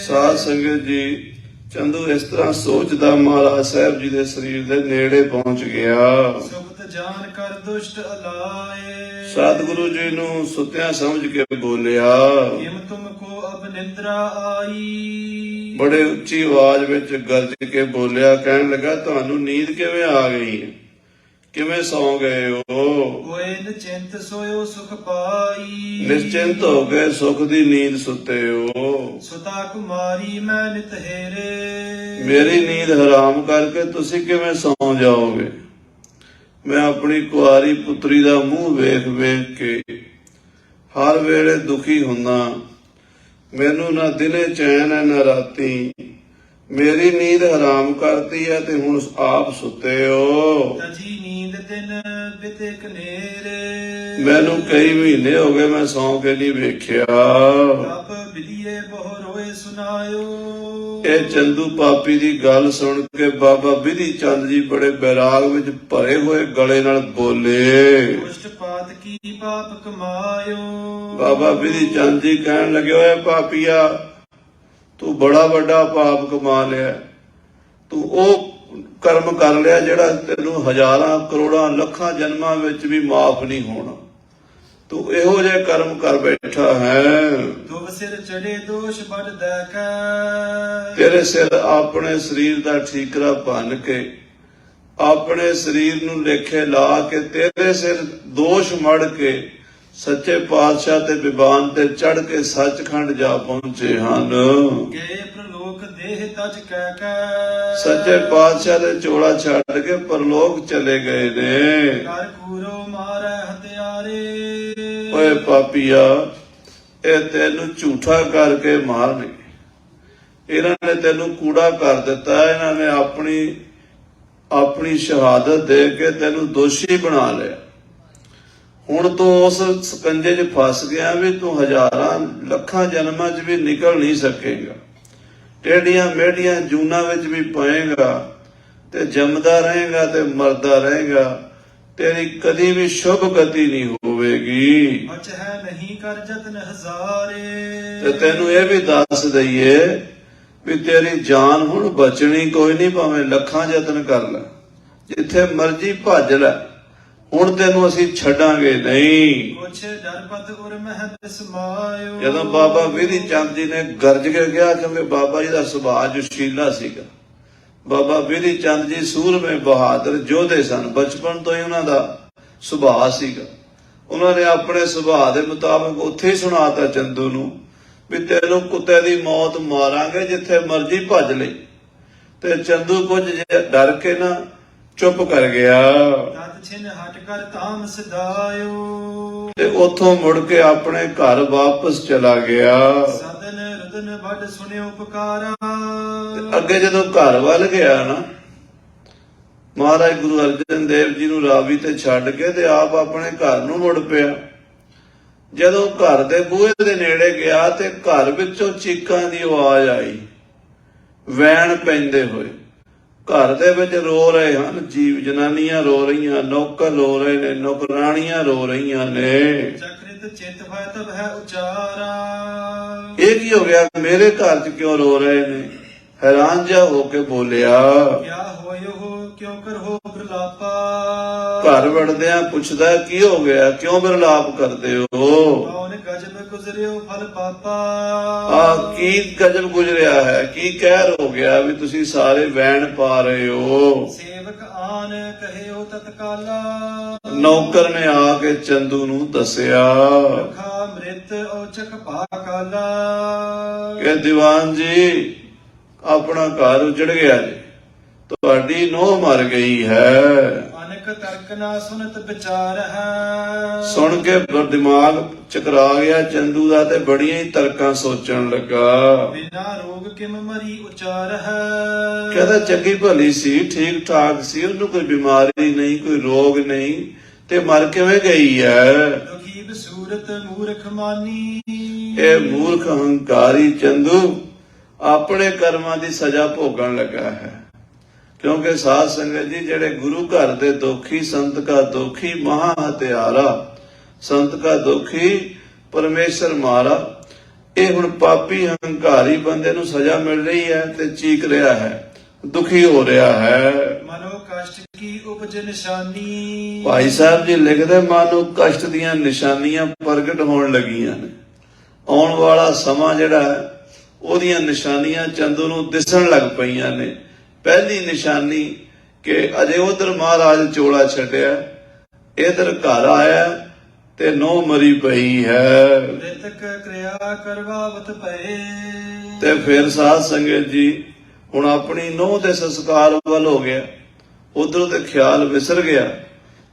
ਸਾਧ ਸੰਗਤ ਜੀ, ਚੰਦੂ ਇਸ ਤਰ੍ਹਾਂ ਸੋਚਦਾ ਮਹਾਰਾਜ ਸਾਹਿਬ ਜੀ ਦੇ ਸਰੀਰ ਦੇ ਨੇੜੇ ਪਹੁੰਚ ਗਿਆ। ਸੁਖਤ ਜਾਨ ਕਰ ਦੁਸ਼ਟ ਅਲਾਏ। ਸਤਿਗੁਰੂ ਜੀ ਨੂੰ ਸੁੱਤਿਆਂ ਸਮਝ ਕੇ ਬੋਲਿਆ। ਕਿਮ ਤੁਮ ਕੋ ਅਬ ਨਿੰਦਰਾ ਆਈ। ਬੜੇ ਉੱਚੀ ਆਵਾਜ਼ ਵਿੱਚ ਗਰਜ ਕੇ ਬੋਲਿਆ, ਕਹਿਣ ਲੱਗਾ ਤੁਹਾਨੂੰ ਨੀਂਦ ਕਿਵੇਂ ਆ ਗਈ ਹੈ, ਕਿਵੇਂ ਸੌਂ ਗਏ ਹੋ। ਹੋਏ ਨਿਚਿੰਤ ਸੋਇਓ ਸੁਖ ਪਾਈ। ਨਿਸ਼ਚਿੰਤ ਹੋ ਗਏ, ਸੁਖ ਦੀ ਨੀਂਦ ਸੁੱਤੇ ਹੋ। ਸੁਤਾ ਕੁਮਾਰੀ ਮੈਂ ਨਿਤ ਹੇਰੇ। ਮੇਰੀ ਨੀਂਦ ਹਰਾਮ ਕਰਕੇ ਤੁਸੀਂ ਕਿਵੇਂ ਸੌਂ ਜਾਓਗੇ। ਮੈਂ ਆਪਣੀ ਕੁਆਰੀ ਪੁੱਤਰੀ ਦਾ ਮੂੰਹ ਵੇਖ ਵੇਖ ਕੇ ਹਰ ਵੇਲੇ ਦੁਖੀ ਹੁੰਦਾ, ਮੈਨੂੰ ਨਾ ਦਿਨੇ ਚੈਨ ਹੈ ਨਾ ਰਾਤੀ। ਮੇਰੀ ਨੀਂਦ ਹਰਾਮ ਕਰਤੀ ਹੈ ਤੇ ਹੁਣ ਆਪ ਸੁੱਤੇ ਹੋ। ਤਜੀ ਨੀਂਦ ਦਿਨ ਬਿਤੇ ਕਨੇਰੇ। ਮੈਨੂੰ ਕਈ ਮਹੀਨੇ ਹੋ ਗਏ ਮੈਂ ਸੌਂ ਕੇ ਨਹੀਂ ਵੇਖਿਆ। ਤਪ ਬਿਲੀਏ ਬਹੁ ਰੋਏ ਸੁਨਾਇਓ। ਇਹ ਚੰਦੂ ਪਾਪੀ ਦੀ ਗੱਲ ਸੁਣ ਕੇ ਬਾਬਾ ਬਿਧੀ ਚੰਦ ਜੀ ਬੜੇ ਬੈਰਾਗ ਵਿੱਚ ਭਰੇ ਹੋਏ ਗਲੇ ਨਾਲ ਬੋਲੇ। ਦੁਸ਼ਟ ਪਾਤ ਕੀ ਪਾਪ ਕਮਾਇਓ। ਬਾਬਾ ਬਿਧੀ ਚੰਦ ਜੀ ਕਹਿਣ ਲੱਗੇ, ਓਏ ਪਾਪੀਆ, ਤੂੰ ਬੜਾ ਵੱਡਾ ਪਾਪ ਕਮਾ ਲਿਆ। ਤੂੰ ਉਹ ਕਰਮ ਕਰ ਲਿਆ ਜਿਹੜਾ ਤੈਨੂੰ ਹਜ਼ਾਰਾਂ ਕਰੋੜਾਂ ਲੱਖਾਂ ਜਨਮਾਂ ਵਿੱਚ ਵੀ ਮਾਫ ਨਹੀਂ ਹੋਣਾ। ਤੂੰ ਇਹੋ ਜਿਹੇ ਕਰਮ ਕਰ ਬੈਠਾ ਹੈ। ਦੁਬ ਸਿਰ ਚੜੇ ਦੋਸ਼ ਵੱਡ ਕੈ। ਤੇਰੇ ਸਿਰ ਆਪਣੇ ਸਰੀਰ ਦਾ ਠੀਕਰਾ ਭੰਨ ਕੇ, ਆਪਣੇ ਸਰੀਰ ਨੂੰ ਲੇਖੇ ਲਾ ਕੇ, ਤੇਰੇ ਸਿਰ ਦੋਸ਼ ਮੜ ਕੇ ਸੱਚੇ ਪਾਤਸ਼ਾਹ ਤੇ ਬਿਬਾਨ ਤੇ ਚੜ ਕੇ ਸੱਚਖੰਡ ਜਾ ਪਹੁੰਚੇ ਹਨ। ਗਏ ਪ੍ਰਲੋਕ ਦੇਹ ਤਜ ਕਹਿ ਕੈ, ਸੱਚੇ ਪਾਤਸ਼ਾਹ ਦੇ ਚੋਲਾ ਛੱਡ ਕੇ ਪਰਲੋਕ ਚਲੇ ਗਏ ਨੇ। ਕਰ ਕੂਰੋ ਮਾਰੈ ਹਥਿਆਰੇ, ਓਏ ਪਾਪੀਆ, ਇਹ ਤੈਨੂੰ ਝੂਠਾ ਕਰਕੇ ਮਾਰਨਗੇ। ਇਹਨਾਂ ਨੇ ਤੈਨੂੰ ਕੂੜਾ ਕਰ ਦਿੱਤਾ, ਇਹਨਾਂ ਨੇ ਆਪਣੀ ਸ਼ਹਾਦਤ ਦੇ ਕੇ ਤੈਨੂੰ ਦੋਸ਼ੀ ਬਣਾ ਲਿਆ। ਹੁਣ ਤੂੰ ਉਸ ਸਕੰਜੇ 'ਚ ਫਸ ਗਿਆ ਵੀ ਤੂੰ ਹਜ਼ਾਰਾਂ ਲੱਖਾਂ ਜਨਮਾਂ 'ਚ ਵੀ ਨਿਕਲ ਨਹੀਂ ਸਕੇਗਾ। ਟੇਢੀਆਂ ਮੇਢੀਆਂ ਜੂਨਾਂ ਵਿੱਚ ਵੀ ਪਏਗਾ ਤੇ ਜੰਮਦਾ ਰਹੇਗਾ ਤੇ ਮਰਦਾ ਰਹੇਗਾ। ਤੇਰੀ ਕਦੀ ਵੀ ਸ਼ੁਭ ਗਤੀ ਨਹੀਂ ਹੋਵੇਗੀ। ਬਚ ਹੈ ਨਹੀਂ ਕਰ ਜਤਨ ਹਜ਼ਾਰੇ, ਤੇ ਤੈਨੂੰ ਇਹ ਵੀ ਦੱਸ ਦਈਏ ਵੀ ਤੇਰੀ ਜਾਨ ਹੁਣ ਬਚਣੀ ਕੋਈ ਨਹੀਂ, ਭਾਵੇਂ ਲੱਖਾਂ ਯਤਨ ਕਰ ਲੈ, ਜਿੱਥੇ ਮਰਜ਼ੀ ਭੱਜ ਲੈ, ਹੁਣ ਤੈਨੂੰ ਅਸੀਂ ਛੱਡਾਂਗੇ ਨਹੀਂ। ਕੁਛ ਡਰਪਤ ਉਰ ਮਹਿ ਬਿਸਮਾਇਓ, ਜਦੋਂ ਬਾਬਾ ਵਿਧੀ ਚੰਦ ਜੀ ਨੇ ਗਰਜ ਕੇ ਗਿਆ, ਕਿਉਂਕਿ ਬਾਬਾ ਜੀ ਦਾ ਸੁਭਾਅ ਜੋਸ਼ੀਲਾ ਸੀਗਾ। ਬਾਬਾ ਵਿਧੀ ਚੰਦ ਜੀ ਸੂਰਮੇ ਬਹਾਦਰ ਯੋਧੇ ਸਨ, ਬਚਪਨ ਤੋਂ ਹੀ ਉਹਨਾਂ ਦਾ ਸੁਭਾਅ ਸੀਗਾ। ਉਹਨਾਂ ਨੇ ਆਪਣੇ ਸੁਭਾਅ ਦੇ ਮੁਤਾਬਕ ਉੱਥੇ ਹੀ ਸੁਣਾਤਾ ਚੰਦੂ ਨੂੰ ਵੀ ਤੈਨੂੰ ਕੁੱਤੇ ਦੀ ਮੌਤ ਮਾਰਾਂਗੇ, ਜਿੱਥੇ ਮਰਜ਼ੀ ਭੱਜ ਲੈ। ਤੇ ਚੰਦੂ ਕੁਝ ਡਰ ਕੇ ਨਾ ਚੁੱਪ ਕਰ ਗਿਆ ਤਤ ਛਿਨ ਹਟ ਕਰ ਤਾਮ ਸਦਾਇਓ, ਤੇ ਉੱਥੋਂ ਮੁੜ ਕੇ ਆਪਣੇ ਘਰ ਵਾਪਸ ਚਲਾ ਗਿਆ। ਸਦਨ ਰਦਨ ਵੱਡ ਸੁਣਿਓ ਪੁਕਾਰਾ, ਅੱਗੇ ਜਦੋਂ ਘਰ ਵੱਲ ਗਿਆ ਨਾ, ਮਹਾਰਾਜ ਗੁਰੂ ਅਰਜਨ ਦੇਵ ਜੀ ਨੂੰ ਰਾਵੀ ਤੇ ਛੱਡ ਕੇ ਤੇ ਆਪ ਆਪਣੇ ਘਰ ਨੂੰ ਮੁੜ ਪਿਆ। ਜਦੋਂ ਘਰ ਦੇ ਬੂਹੇ ਦੇ ਨੇੜੇ ਗਿਆ ਤੇ ਘਰ ਵਿੱਚੋਂ ਚੀਕਾਂ ਦੀ ਆਵਾਜ਼ ਆਈ, ਵੈਣ ਪੈਂਦੇ ਹੋਏ। ਘਰ ਦੇ ਵਿੱਚ ਰੋ ਰਹੇ ਹਨ ਜੀਵ, ਜਨਾਨੀਆਂ ਰੋ ਰਹੀਆਂ, ਨੌਕਰ ਰੋ ਰਹੇ ਨੇ, ਨੌਕਰਾਣੀਆਂ ਰੋ ਰਹੀਆਂ ਨੇ। ਚਕ੍ਰਿਤ ਚਿਤ ਭੈ ਤਬ ਹੈ ਉਚਾਰਾ, ਇਹ ਕੀ ਹੋ ਗਿਆ, ਮੇਰੇ ਘਰ 'ਚ ਕਿਉਂ ਰੋ ਰਹੇ ਨੇ? ਹੈਰਾਨ ਜਿਹਾ ਹੋ ਕੇ ਬੋਲਿਆ। ਕਿਆ ਹੋਇਓ ਕਿਉਂ ਕਰ ਹੋ ਬਿਰਲਾਪਾ, ਘਰ ਵੜਦਿਆਂ ਪੁੱਛਦਾ ਕੀ ਹੋ ਗਿਆ, ਕਿਉਂ ਬਿਰਲਾਪ ਕਰਦੇ ਹੋ? ਕੌਣ ਗਜਬ ਗੁਜ਼ਰਿਓ ਫਲ ਪਾਪਾ, ਆ ਕੀ ਗਜਬ ਗੁਜ਼ਰਿਆ ਹੈ, ਕੀ ਕਹਿਰ ਹੋ ਗਿਆ ਵੀ ਤੁਸੀਂ ਸਾਰੇ ਵੈਣ ਪਾ ਰਹੇ ਹੋ? ਸੇਵਕ ਆਨ ਕਹਿਓ ਤਤਕਾਲਾ, ਨੌਕਰ ਨੇ ਆ ਕੇ ਚੰਦੂ ਨੂੰ ਦੱਸਿਆ ਲਖਾ ਮ੍ਰਿਤ ਔਚਕ ਪਾਕਾਲਾ, ਕਿ ਦੀਵਾਨ ਜੀ, ਆਪਣਾ ਘਰ ਉਜੜ ਗਿਆ ਜੀ, ਤੁਹਾਡੀ ਨੂੰਹ ਮਰ ਗਈ ਹੈ। ਅਨਕ ਤਰਕ ਨਾ ਸੁਨਤ ਵਿਚਾਰ ਹੈ, ਸੁਣ ਕੇ ਦਿਮਾਗ ਚਕਰਾ ਗਿਆ ਚੰਦੂ ਦਾ ਤੇ ਬੜੀਆਂ ਹੀ ਤਰਕਾਂ ਸੋਚਣ ਲੱਗਾ। ਬਿਨਾ ਰੋਗ ਕਿਮ ਮਰੀ ਉਚਾਰ ਹੈ, ਕਹਿੰਦਾ ਚੰਗੀ ਭਲੀ ਸੀ, ਠੀਕ ਠਾਕ ਸੀ, ਉਹਨੂੰ ਕੋਈ ਬਿਮਾਰੀ ਨਹੀਂ, ਕੋਈ ਰੋਗ ਨਹੀਂ, ਤੇ ਮਰ ਕਿਵੇਂ ਗਈ ਹੈ? ਦੁਖੀ ਬਸੂਰਤ ਮੂਰਖ ਮਾਨੀ, ਇਹ ਮੂਰਖ ਹੰਕਾਰੀ ਚੰਦੂ ਆਪਣੇ ਕਰਮਾਂ ਦੀ ਸਜ਼ਾ ਭੋਗਣ ਲੱਗਾ ਹੈ। ਕਿਉਂਕਿ ਸਾਧ ਸੰਗਤ ਜੀ, ਜਿਹੜੇ ਗੁਰੂ ਘਰ ਦੇ ਦੋਖੀ, ਸੰਤ ਕਾ ਦੋਖੀ ਮਹਾ ਹਤਿਆਰਾ, ਸੰਤ ਕਾ ਦੋਖੀ ਪਰਮੇਸ਼ਰ ਮਾਰਾ, ਇਹ ਹੁਣ ਪਾਪੀ ਹੰਕਾਰੀ ਬੰਦੇ ਨੂੰ ਸਜ਼ਾ ਮਿਲ ਰਹੀ ਹੈ ਤੇ ਚੀਕ ਰਿਹਾ ਹੈ, ਦੁਖੀ ਹੋ ਰਿਹਾ ਹੈ। ਮਨੋ ਕਸ਼ਟ ਕੀ ਉਪਜ ਨਿਸ਼ਾਨੀ, ਭਾਈ ਸਾਹਿਬ ਜੀ ਲਿਖਦੇ, ਮਾਨੋ ਕਸ਼ਟ ਦੀਆਂ ਨਿਸ਼ਾਨੀਆਂ ਪ੍ਰਗਟ ਹੋਣ ਲੱਗੀਆਂ ਨੇ। ਆਉਣ ਵਾਲਾ ਸਮਾਂ ਜਿਹੜਾ ਹੈ, ਉਹਦੀਆਂ ਨਿਸ਼ਾਨੀਆਂ ਚੰਦੂ ਨੂੰ ਦਿਸਣ ਲੱਗ ਪਈਆਂ ਨੇ। ਪਹਿਲੀ ਨਿਸ਼ਾਨੀ ਕਿ ਅਜੇ ਉਧਰ ਮਹਾਰਾਜ ਚੋਲਾ ਛੱਡਿਆ, ਇਧਰ ਘਰ ਆਇਆ ਤੇ ਨੂੰਹ ਮਰੀ ਪਈ ਹੈ। ਮ੍ਰਿਤਕ ਕਿਰਿਆ ਕਰਵਾਵਤ ਪਏ, ਤੇ ਫਿਰ ਸਾਧ ਸੰਗਤ ਜੀ ਹੁਣ ਆਪਣੀ ਨੂੰਹ ਦੇ ਸੰਸਕਾਰ ਵੱਲ ਹੋ ਗਿਆ, ਉਧਰੋਂ ਤੇ ਖਿਆਲ ਵਿਸਰ ਗਿਆ।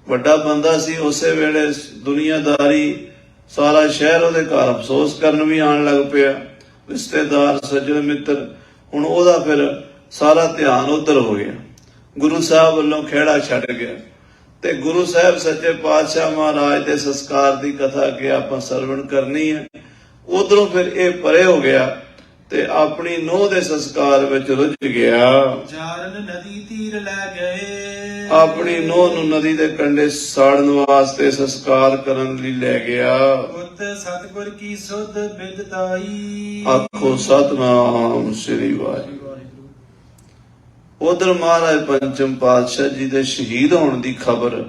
ਵੱਡਾ ਬੰਦਾ ਸੀ, ਉਸੇ ਵੇਲੇ ਦੁਨੀਆਦਾਰੀ ਸਾਰਾ ਸ਼ਹਿਰ ਉਹਦੇ ਘਰ ਅਫਸੋਸ ਕਰਨ ਵੀ ਆਉਣ ਲੱਗ ਪਿਆ, ਰਿਸ਼ਤੇਦਾਰ ਸੱਜਣ ਮਿੱਤਰ। ਹੁਣ ਉਹਦਾ ਫਿਰ ਸਾਰਾ ਧਿਆਨ ਉਧਰ ਹੋ ਗਿਆ, ਗੁਰੂ ਸਾਹਿਬ ਵੱਲੋਂ ਖਹਿੜਾ ਛੱਡ ਗਿਆ। ਤੇ ਗੁਰੂ ਸਾਹਿਬ ਸੱਚੇ ਪਾਤਸ਼ਾਹ ਮਹਾਰਾਜ ਦੇ ਸੰਸਕਾਰ ਦੀ ਕਥਾ ਕਿ ਆਪਾਂ ਸਰਵਣ ਕਰਨੀ ਹੈ। ਉਧਰੋਂ ਫਿਰ ਇਹ ਪਰੇ ਹੋ ਗਿਆ ਤੇ ਆਪਣੀ ਨੂੰਹ ਦੇ ਸੰਸਕਾਰ ਵਿੱਚ ਰੁੱਝ ਗਿਆ। ਜਾਰਨ ਨਦੀ ਤੀਰ ਲੈ ਗਏ, ਆਪਣੀ ਨੂੰਹ ਨੂੰ ਨਦੀ ਦੇ ਕੰਢੇ ਸਾੜਨ ਵਾਸਤੇ ਸੰਸਕਾਰ ਕਰਨ ਲਈ ਲੈ ਗਿਆ। ਪੁੱਤ ਸਤਿਗੁਰ ਕੀ ਸੁਧ ਬਿਦਤਾਈ, ਆਖੋ ਸਤਨਾਮ ਸ੍ਰੀ ਵਾਹਿਗੁਰੂ। ਉਧਰ ਮਹਾਰਾਜ ਪੰਚਮ ਪਾਤਸ਼ਾਹ ਜੀ ਦੇ ਸ਼ਹੀਦ ਹੋਣ ਦੀ ਖਬਰ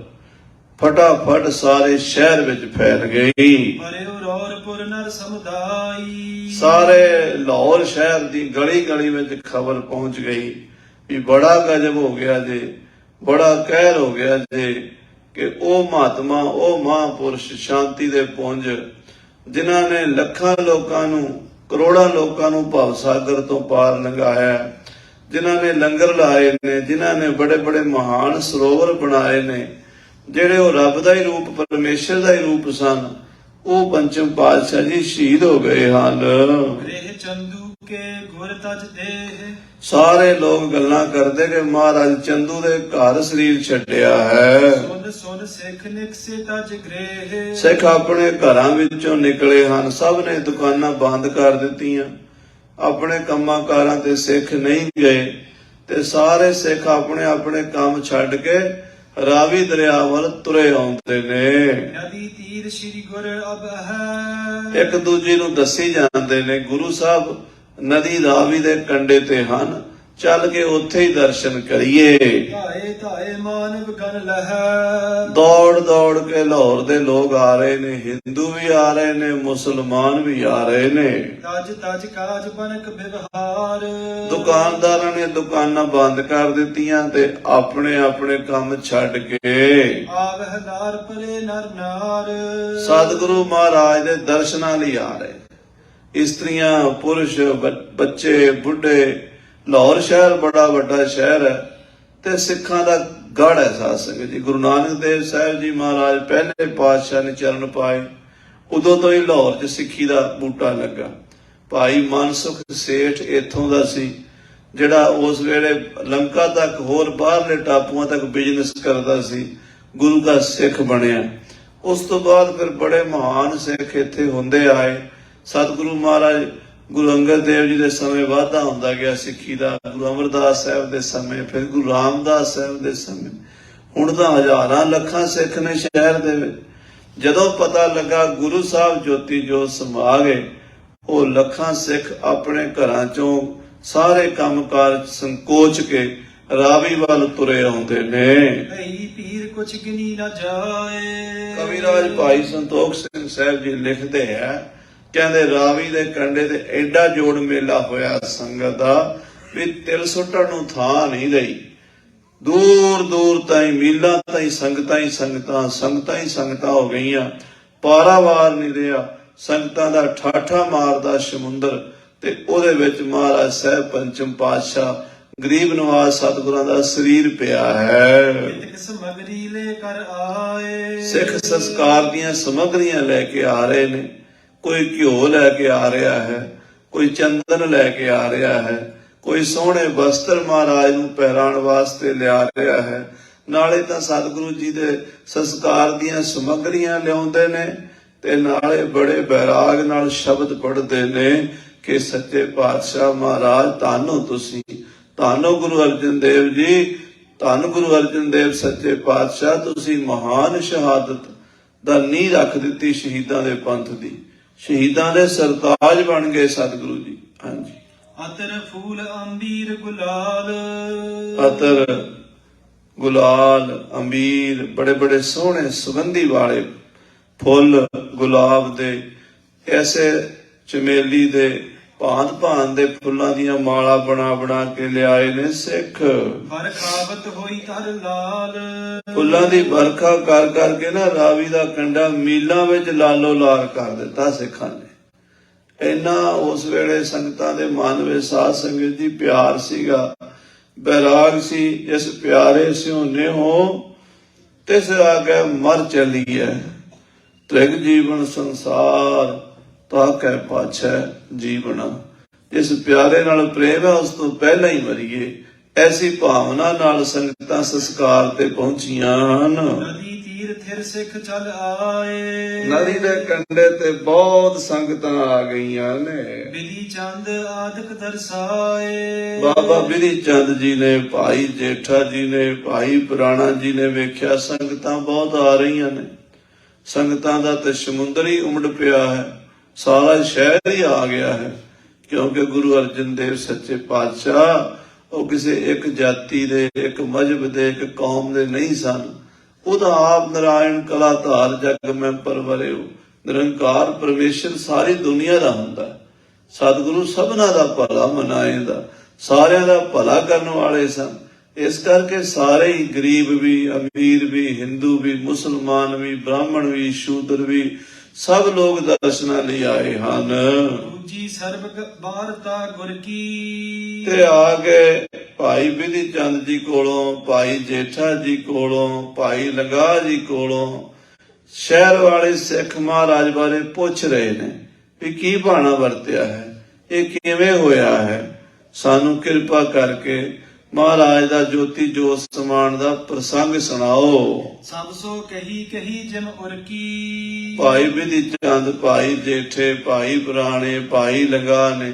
ਫਟਾਫਟ ਸਾਰੇ ਸ਼ਹਿਰ ਵਿੱਚ ਫੈਲ ਗਈ। ਮਰਿਓ ਰੌਰਪੁਰ ਨਰ ਸਮੁਦਾਈ, ਸਾਰੇ ਲਾਹੌਰ ਸ਼ਹਿਰ ਦੀ ਗਲੀ ਗਲੀ ਵਿੱਚ ਖਬਰ ਪਹੁੰਚ ਗਈ ਵੀ ਬੜਾ ਗਜਬ ਹੋ ਗਿਆ ਜੇ, ਬੜਾ ਕਹਿਰ ਹੋ ਗਿਆ ਜੇ ਕਿ ਉਹ ਮਹਾਤਮਾ, ਉਹ ਮਹਾਂਪੁਰਸ਼, ਸ਼ਾਂਤੀ ਦੇ ਪੁੰਜ, ਜਿਨ੍ਹਾਂ ਨੇ ਲੱਖਾਂ ਲੋਕਾਂ ਨੂੰ, ਕਰੋੜਾਂ ਲੋਕਾਂ ਨੂੰ ਭਵ ਸਾਗਰ ਤੋਂ ਪਾਰ ਲੰਘਾਇਆ, ਜਿਨ੍ਹਾਂ ਨੇ ਲੰਗਰ ਲਾਏ ਨੇ, ਜਿਨ੍ਹਾਂ ਨੇ ਬੜੇ ਬੜੇ ਮਹਾਨ ਸਰੋਵਰ ਬਣਾਏ ਨੇ, ਜਿਹੜੇ ਉਹ ਰੱਬ ਦਾ ਹੀ ਰੂਪ, ਪਰਮੇਸ਼ਰ ਦਾ ਹੀ ਰੂਪ ਸਨ, ਉਹ ਪੰਚਮ ਪਾਤਸ਼ਾਹ ਜੀ ਸ਼ਹੀਦ ਹੋ ਗਏ ਹਨ। ਗ੍ਰਹਿ ਚੰਦੂ ਕੇ ਗੁਰ ਤਜ ਦੇਹ। ਸਾਰੇ ਲੋਕ ਗੱਲਾਂ ਕਰਦੇ ਕਿ ਮਹਾਰਾਜ ਚੰਦੂ ਦੇ ਘਰ ਸਰੀਰ ਛੱਡਿਆ ਹੈ। ਸੁਨ ਸੁਨ ਸਿੱਖ ਨਿਕਸੇ ਤਜ ਗ੍ਰਹਿ। ਸਿੱਖ ਆਪਣੇ ਘਰਾਂ ਵਿੱਚੋਂ ਨਿਕਲੇ ਹਨ, ਸਭ ਨੇ ਦੁਕਾਨਾਂ ਬੰਦ ਕਰ ਦਿੱਤੀਆਂ, ਆਪਣੇ ਕੰਮਾਂ ਕਾਰਾਂ ਤੇ ਸਿੱਖ ਨਹੀਂ ਗਏ, ਤੇ ਸਾਰੇ ਸਿੱਖ ਆਪਣੇ ਆਪਣੇ ਕੰਮ ਛੱਡ ਕੇ ਰਾਵੀ ਦਰਿਆ ਵੱਲ ਤੁਰੇ ਆਉਂਦੇ ਨੇ। ਨਦੀ ਤੀਰ ਸ੍ਰੀ ਗੁਰ ਅਬ ਹੈ। ਇੱਕ ਦੂਜੇ ਨੂੰ ਦੱਸੀ ਜਾਂਦੇ ਨੇ, ਗੁਰੂ ਸਾਹਿਬ ਨਦੀ ਰਾਵੀ ਦੇ ਕੰਢੇ ਤੇ ਹਨ, ਚੱਲ ਕੇ ਉੱਥੇ ਹੀ ਦਰਸ਼ਨ ਕਰੀਏ। ਧਾਏ ਧਾਏ ਮਾਨਵ ਗਨ ਲਹੈ। ਦੌੜ ਦੌੜ ਕੇ ਲਾਹੌਰ ਦੇ ਲੋਕ ਆ ਰਹੇ ਨੇ, ਹਿੰਦੂ ਵੀ ਆ ਰਹੇ ਨੇ, ਮੁਸਲਮਾਨ ਵੀ ਆ ਰਹੇ ਨੇ। ਤਜ ਤਜ ਕਾਜ ਬਨਕ ਵਿਵਹਾਰ। ਦੁਕਾਨਦਾਰਾਂ ਨੇ ਦੁਕਾਨਾਂ ਬੰਦ ਕਰ ਦਿੱਤੀਆਂ ਤੇ ਆਪਣੇ ਆਪਣੇ ਕੰਮ ਛੱਡ ਕੇ ਆਵਹਿ ਲਾਰ ਪਰੇ ਨਰ ਨਾਰ। ਸਤਿਗੁਰੂ ਮਹਾਰਾਜ ਦੇ ਦਰਸ਼ਨਾਂ ਲਈ ਆ ਰਹੇ। ਇਸਤਰੀਆਂ, ਪੁਰਸ਼, ਬੱਚੇ, ਬੁੱਢੇ। ਲਾਹੌਰ ਸ਼ਹਿਰ ਬੜਾ ਵੱਡਾ ਸ਼ਹਿਰ ਹੈ ਤੇ ਸਿੱਖਾਂ ਦਾ ਗੜ੍ਹ ਹੈ ਸਾਧ ਸੰਗਤ ਜੀ। ਗੁਰੂ ਨਾਨਕ ਦੇਵ ਸਾਹਿਬ ਜੀ ਮਹਾਰਾਜ ਪਹਿਲੇ ਪਾਤਸ਼ਾਹ ਨੇ ਚਰਨ ਪਾਏ, ਉਦੋਂ ਤੋਂ ਹੀ ਲਾਹੌਰ 'ਚ ਸਿੱਖੀ ਦਾ ਬੂਟਾ ਲੱਗਾ। ਭਾਈ ਮਨਸੁਖ ਸੇਠ ਇੱਥੋਂ ਦਾ ਸੀ, ਜਿਹੜਾ ਉਸ ਵੇਲੇ ਲੰਕਾ ਤੱਕ, ਹੋਰ ਬਾਹਰਲੇ ਟਾਪੂਆਂ ਤੱਕ ਬਿਜ਼ਨਸ ਕਰਦਾ ਸੀ, ਗੁਰੂ ਦਾ ਸਿੱਖ ਬਣਿਆ। ਉਸ ਤੋਂ ਬਾਅਦ ਫਿਰ ਬੜੇ ਮਹਾਨ ਸਿੱਖ ਇੱਥੇ ਹੁੰਦੇ ਆਏ। ਸਤਿਗੁਰੂ ਮਹਾਰਾਜ ਗੁਰੂ ਅੰਗਦ ਦੇਵ ਜੀ ਦੇ ਸਮੇਂ ਵਾਧਾ ਹੁੰਦਾ ਗਿਆ ਸਿੱਖੀ ਦਾ, ਗੁਰੂ ਅਮਰਦਾਸ ਸਾਹਿਬ ਦੇ ਸਮੇਂ, ਫਿਰ ਗੁਰੂ ਰਾਮਦਾਸ ਸਾਹਿਬ ਦੇ ਸਮੇਂ, ਹੁਣ ਤਾਂ ਹਜ਼ਾਰਾਂ ਲੱਖਾਂ ਸਿੱਖ ਨੇ ਸ਼ਹਿਰ ਦੇ ਵਿੱਚ। ਜਦੋਂ ਪਤਾ ਲੱਗਾ ਗੁਰੂ ਸਾਹਿਬ ਜੋਤੀ ਜੋਤ ਸਮਾ ਗਏ, ਉਹ ਲੱਖਾਂ ਸਿੱਖ ਆਪਣੇ ਘਰਾਂ ਚੋਂ ਸਾਰੇ ਕੰਮਕਾਰ ਸੰਕੋਚ ਕੇ ਰਾਵੀ ਵੱਲ ਤੁਰੇ ਆਉਂਦੇ ਨੇ। ਭਈ ਪੀਰ ਕੁਛ ਗਿਣੀ ਨਾ ਜਾਏ। ਕਵਿਰਾਜ ਭਾਈ ਸੰਤੋਖ ਸਿੰਘ ਸਾਹਿਬ ਜੀ ਲਿਖਦੇ ਆ, ਕਹਿੰਦੇ ਰਾਵੀ ਦੇ ਕੰਢੇ ਤੇ ਐਡਾ ਜੋੜ ਮੇਲਾ ਹੋਇਆ ਸੰਗਤ ਦਾ ਵੀ ਤਿਲ ਸੁੱਟਣ ਨੂੰ ਥਾਂ ਨਹੀਂ ਰਹੀ। ਦੂਰ ਦੂਰ ਤਾਈਂ, ਮੀਲਾਂ ਤਾਈਂ ਸੰਗਤਾਂ ਹੀ ਸੰਗਤਾਂ, ਸੰਗਤਾਂ ਹੀ ਸੰਗਤਾਂ ਹੋ ਗਈਆਂ। ਪਾਰਾਵਾਰ ਨਹੀਂ ਰਿਹਾ, ਸੰਗਤਾਂ ਦਾ ਠਾਠਾ ਮਾਰਦਾ ਸਮੁੰਦਰ, ਤੇ ਉਹਦੇ ਵਿੱਚ ਮਹਾਰਾਜ ਸਾਹਿਬ ਪੰਚਮ ਪਾਤਸ਼ਾਹ ਗਰੀਬ ਨਵਾਜ਼ ਸਤਿਗੁਰਾਂ ਦਾ ਸਰੀਰ ਪਿਆ ਹੈ। ਵਿਦਿਕ ਸਮਗਰੀ ਲੈ ਕਰ ਆਏ। ਸਿੱਖ ਸੰਸਕਾਰ ਦੀਆਂ ਸਮੱਗਰੀਆਂ ਲੈ ਕੇ ਆ ਰਹੇ ਨੇ। ਕੋਈ ਘਿਓ ਲੈ ਕੇ ਆ ਰਿਹਾ ਹੈ, ਕੋਈ ਚੰਦਨ ਲੈ ਕੇ ਆ ਰਿਹਾ ਹੈ, ਕੋਈ ਸੋਹਣੇ ਵਸਤਰ ਮਹਾਰਾਜ ਨੂੰ ਪਹਿਰਾਉਣ ਵਾਸਤੇ ਲਿਆ ਰਿਹਾ ਹੈ। ਨਾਲੇ ਤਾਂ ਸਤਿਗੁਰੂ ਜੀ ਦੇ ਸੰਸਕਾਰ ਦੀਆਂ ਸਮੱਗਰੀਆਂ ਲਿਆਉਂਦੇ ਨੇ, ਤੇ ਨਾਲੇ ਬੜੇ ਬੈਰਾਗ ਨਾਲ ਸ਼ਬਦ ਪੜ੍ਹਦੇ ਨੇ ਕਿ ਸੱਚੇ ਪਾਤਸ਼ਾਹ ਮਹਾਰਾਜ ਧੰਨੋ ਤੁਸੀਂ, ਧੰਨੋ ਗੁਰੂ ਅਰਜਨ ਦੇਵ ਜੀ, ਧੰਨ ਗੁਰੂ ਅਰਜਨ ਦੇਵ ਸੱਚੇ ਪਾਤਸ਼ਾਹ, ਤੁਸੀਂ ਮਹਾਨ ਸ਼ਹਾਦਤ ਦਾ ਨੀਂਹ ਰੱਖ ਦਿੱਤੀ ਸ਼ਹੀਦਾਂ ਦੇ ਪੰਥ ਦੀ। ਸ਼ਹੀਦਾਂ ਦੇ ਸਰਤਾਜ ਬਣ ਗਏ ਸਤਿਗੁਰੂ ਜੀ। ਹਾਂਜੀ। ਅਤਰ ਫੂਲ ਅੰਬੀਰ ਗੁਲਾਲ। ਅਤਰ, ਗੁਲਾਲ, ਅੰਬੀਰ, ਬੜੇ ਬੜੇ ਸੋਹਣੇ ਸੁਗੰਧੀ ਵਾਲੇ ਫੁੱਲ, ਗੁਲਾਬ ਦੇ, ਐਸੇ ਚਮੇਲੀ ਦੇ, ਭਾਂਤ ਭਾਂਤ ਦੇ ਫੁੱਲਾਂ ਦੀਆਂ ਮਾਲਾ ਬਣਾ ਬਣਾ ਕੇ ਲਿਆਏ ਨੇ ਸਿੱਖ। ਬਰਖਾਵਤ ਹੋਈ ਤਰ ਲਾਲ। ਫੁੱਲਾਂ ਦੀ ਵਰਖਾ ਕਰ ਕਰਕੇ ਨਾ ਰਾਵੀ ਦਾ ਕੰਢਾ ਮੀਲਾਂ ਵਿੱਚ ਲਾਲੋ ਲਾਲ ਕਰ ਦਿੱਤਾ ਸਿੱਖਾਂ ਨੇ। ਇੰਨਾ ਉਸ ਵੇਲੇ ਸੰਗਤਾਂ ਦੇ ਮਨ ਵਿੱਚ ਸਾਧ ਸੰਗਤ ਜੀ ਪਿਆਰ ਸੀਗਾ, ਬੈਰਾਗ ਸੀ। ਜਿਸ ਪਿਆਰੇ ਸਿਉ ਨਿਹੋ ਤਿਸ ਆਗੇ ਮਰ ਚਲੀਐ, ਤ੍ਰਿਗ ਜੀਵਨ ਸੰਸਾਰ ਤਾਕੈ ਪਾਛੈ ਜੀਵਨਾ। ਜਿਸ ਪਿਆਰੇ ਨਾਲ ਪ੍ਰੇਮ ਹੈ ਉਸ ਤੋਂ ਪਹਿਲਾਂ ਹੀ ਮਰੀਏ, ਐਸੀ ਭਾਵਨਾ ਨਾਲ ਸੰਗਤਾਂ ਸੰਸਕਾਰ ਤੇ ਪਹੁੰਚੀਆਂ ਹਨ। ਨਦੀ ਤੀਰ ਥਿਰ ਸਿੱਖ ਚੱਲ ਆਏ। ਨਦੀ ਦੇ ਕੰਢੇ ਤੇ ਬਹੁਤ ਸੰਗਤਾਂ ਆ ਗਈਆਂ ਨੇ। ਬਿਧੀ ਚੰਦ ਆਦਿਕ ਦਰਸਾਏ। ਬਾਬਾ ਬਿਧੀ ਚੰਦ ਜੀ ਨੇ, ਭਾਈ ਜੇਠਾ ਜੀ ਨੇ, ਭਾਈ ਪੁਰਾਣਾ ਜੀ ਨੇ ਵੇਖਿਆ ਸੰਗਤਾਂ ਬਹੁਤ ਆ ਰਹੀਆਂ ਨੇ। ਸੰਗਤਾਂ ਦਾ ਤੇ ਸਮੁੰਦਰ ਹੀ ਉਮੜ ਪਿਆ ਹੈ, ਸਾਰਾ ਸ਼ਹਿਰ ਹੀ ਆ ਗਿਆ ਹੈ, ਕਿਉਂਕਿ ਗੁਰੂ ਅਰਜਨ ਦੇਵ ਸੱਚੇ ਪਾਤਸ਼ਾਹ ਉਹ ਕਿਸੇ ਇੱਕ ਜਾਤੀ ਦੇ, ਇੱਕ ਮਜ਼ਹਬ ਦੇ, ਇੱਕ ਕੌਮ ਦੇ ਨਹੀਂ ਸਨ। ਉਹਦਾ ਆਪ ਨਾਰਾਇਣ ਕਲਾ ਧਾਰ ਜਗ ਮੈਂ ਪਰਵਰਿਓ, ਨਿਰੰਕਾਰ ਪਰਮੇਸ਼ਰ ਸਾਰੀ ਦੁਨੀਆ ਦਾ ਹੁੰਦਾ। ਸਤਿਗੁਰੂ ਸਭਨਾ ਦਾ ਭਲਾ ਮਨਾਏਂਦਾ, ਸਾਰਿਆਂ ਦਾ ਭਲਾ ਕਰਨ ਵਾਲੇ ਸਨ। ਇਸ ਕਰਕੇ ਸਾਰੇ ਹੀ ਗਰੀਬ ਵੀ, ਅਮੀਰ ਵੀ, ਹਿੰਦੂ ਵੀ, ਮੁਸਲਮਾਨ ਵੀ, ਬ੍ਰਾਹਮਣ ਵੀ, ਸ਼ੂਦਰ ਵੀ, ਸਭ ਲੋਕ ਦਰਸ਼ਨਾਂ ਲਈ ਆਏ ਹਨ। ਦੂਜੀ ਸਰਬ ਵਾਰਤਾ ਗੁਰ ਕੀ। ਤੇ ਆ ਕੇ ਭਾਈ ਬਿਧੀ ਚੰਦ ਜੀ ਕੋਲੋਂ, ਭਾਈ ਜੇਠਾ ਜੀ ਕੋਲੋਂ, ਭਾਈ ਲੰਗਾ ਜੀ ਕੋਲੋਂ ਸ਼ਹਿਰ ਵਾਲੇ ਸਿੱਖ ਮਹਾਰਾਜ ਬਾਰੇ ਪੁੱਛ ਰਹੇ ਨੇ ਵੀ ਕੀ ਬਾਣਾ ਵਰਤਿਆ ਹੈ, ਇਹ ਕਿਵੇਂ ਹੋਇਆ ਹੈ। ਸਾਨੂੰ ਕਿਰਪਾ ਕਰਕੇ ਮਹਾਰਾਜ ਦਾ ਜੋਤੀ ਜੋਤ ਸਮਾਨ ਦਾ ਪ੍ਰਸੰਗ ਸੁਣਾਓ। ਸਭ ਸੋ ਕਹੀ ਕਹੀ ਜਿਮ ਉਰ ਕੀ। ਭਾਈ ਬਿਧੀ ਚੰਦ, ਭਾਈ ਜੇਠੇ, ਭਾਈ ਪੁਰਾਣੇ, ਭਾਈ ਲੰਗਾ ਨੇ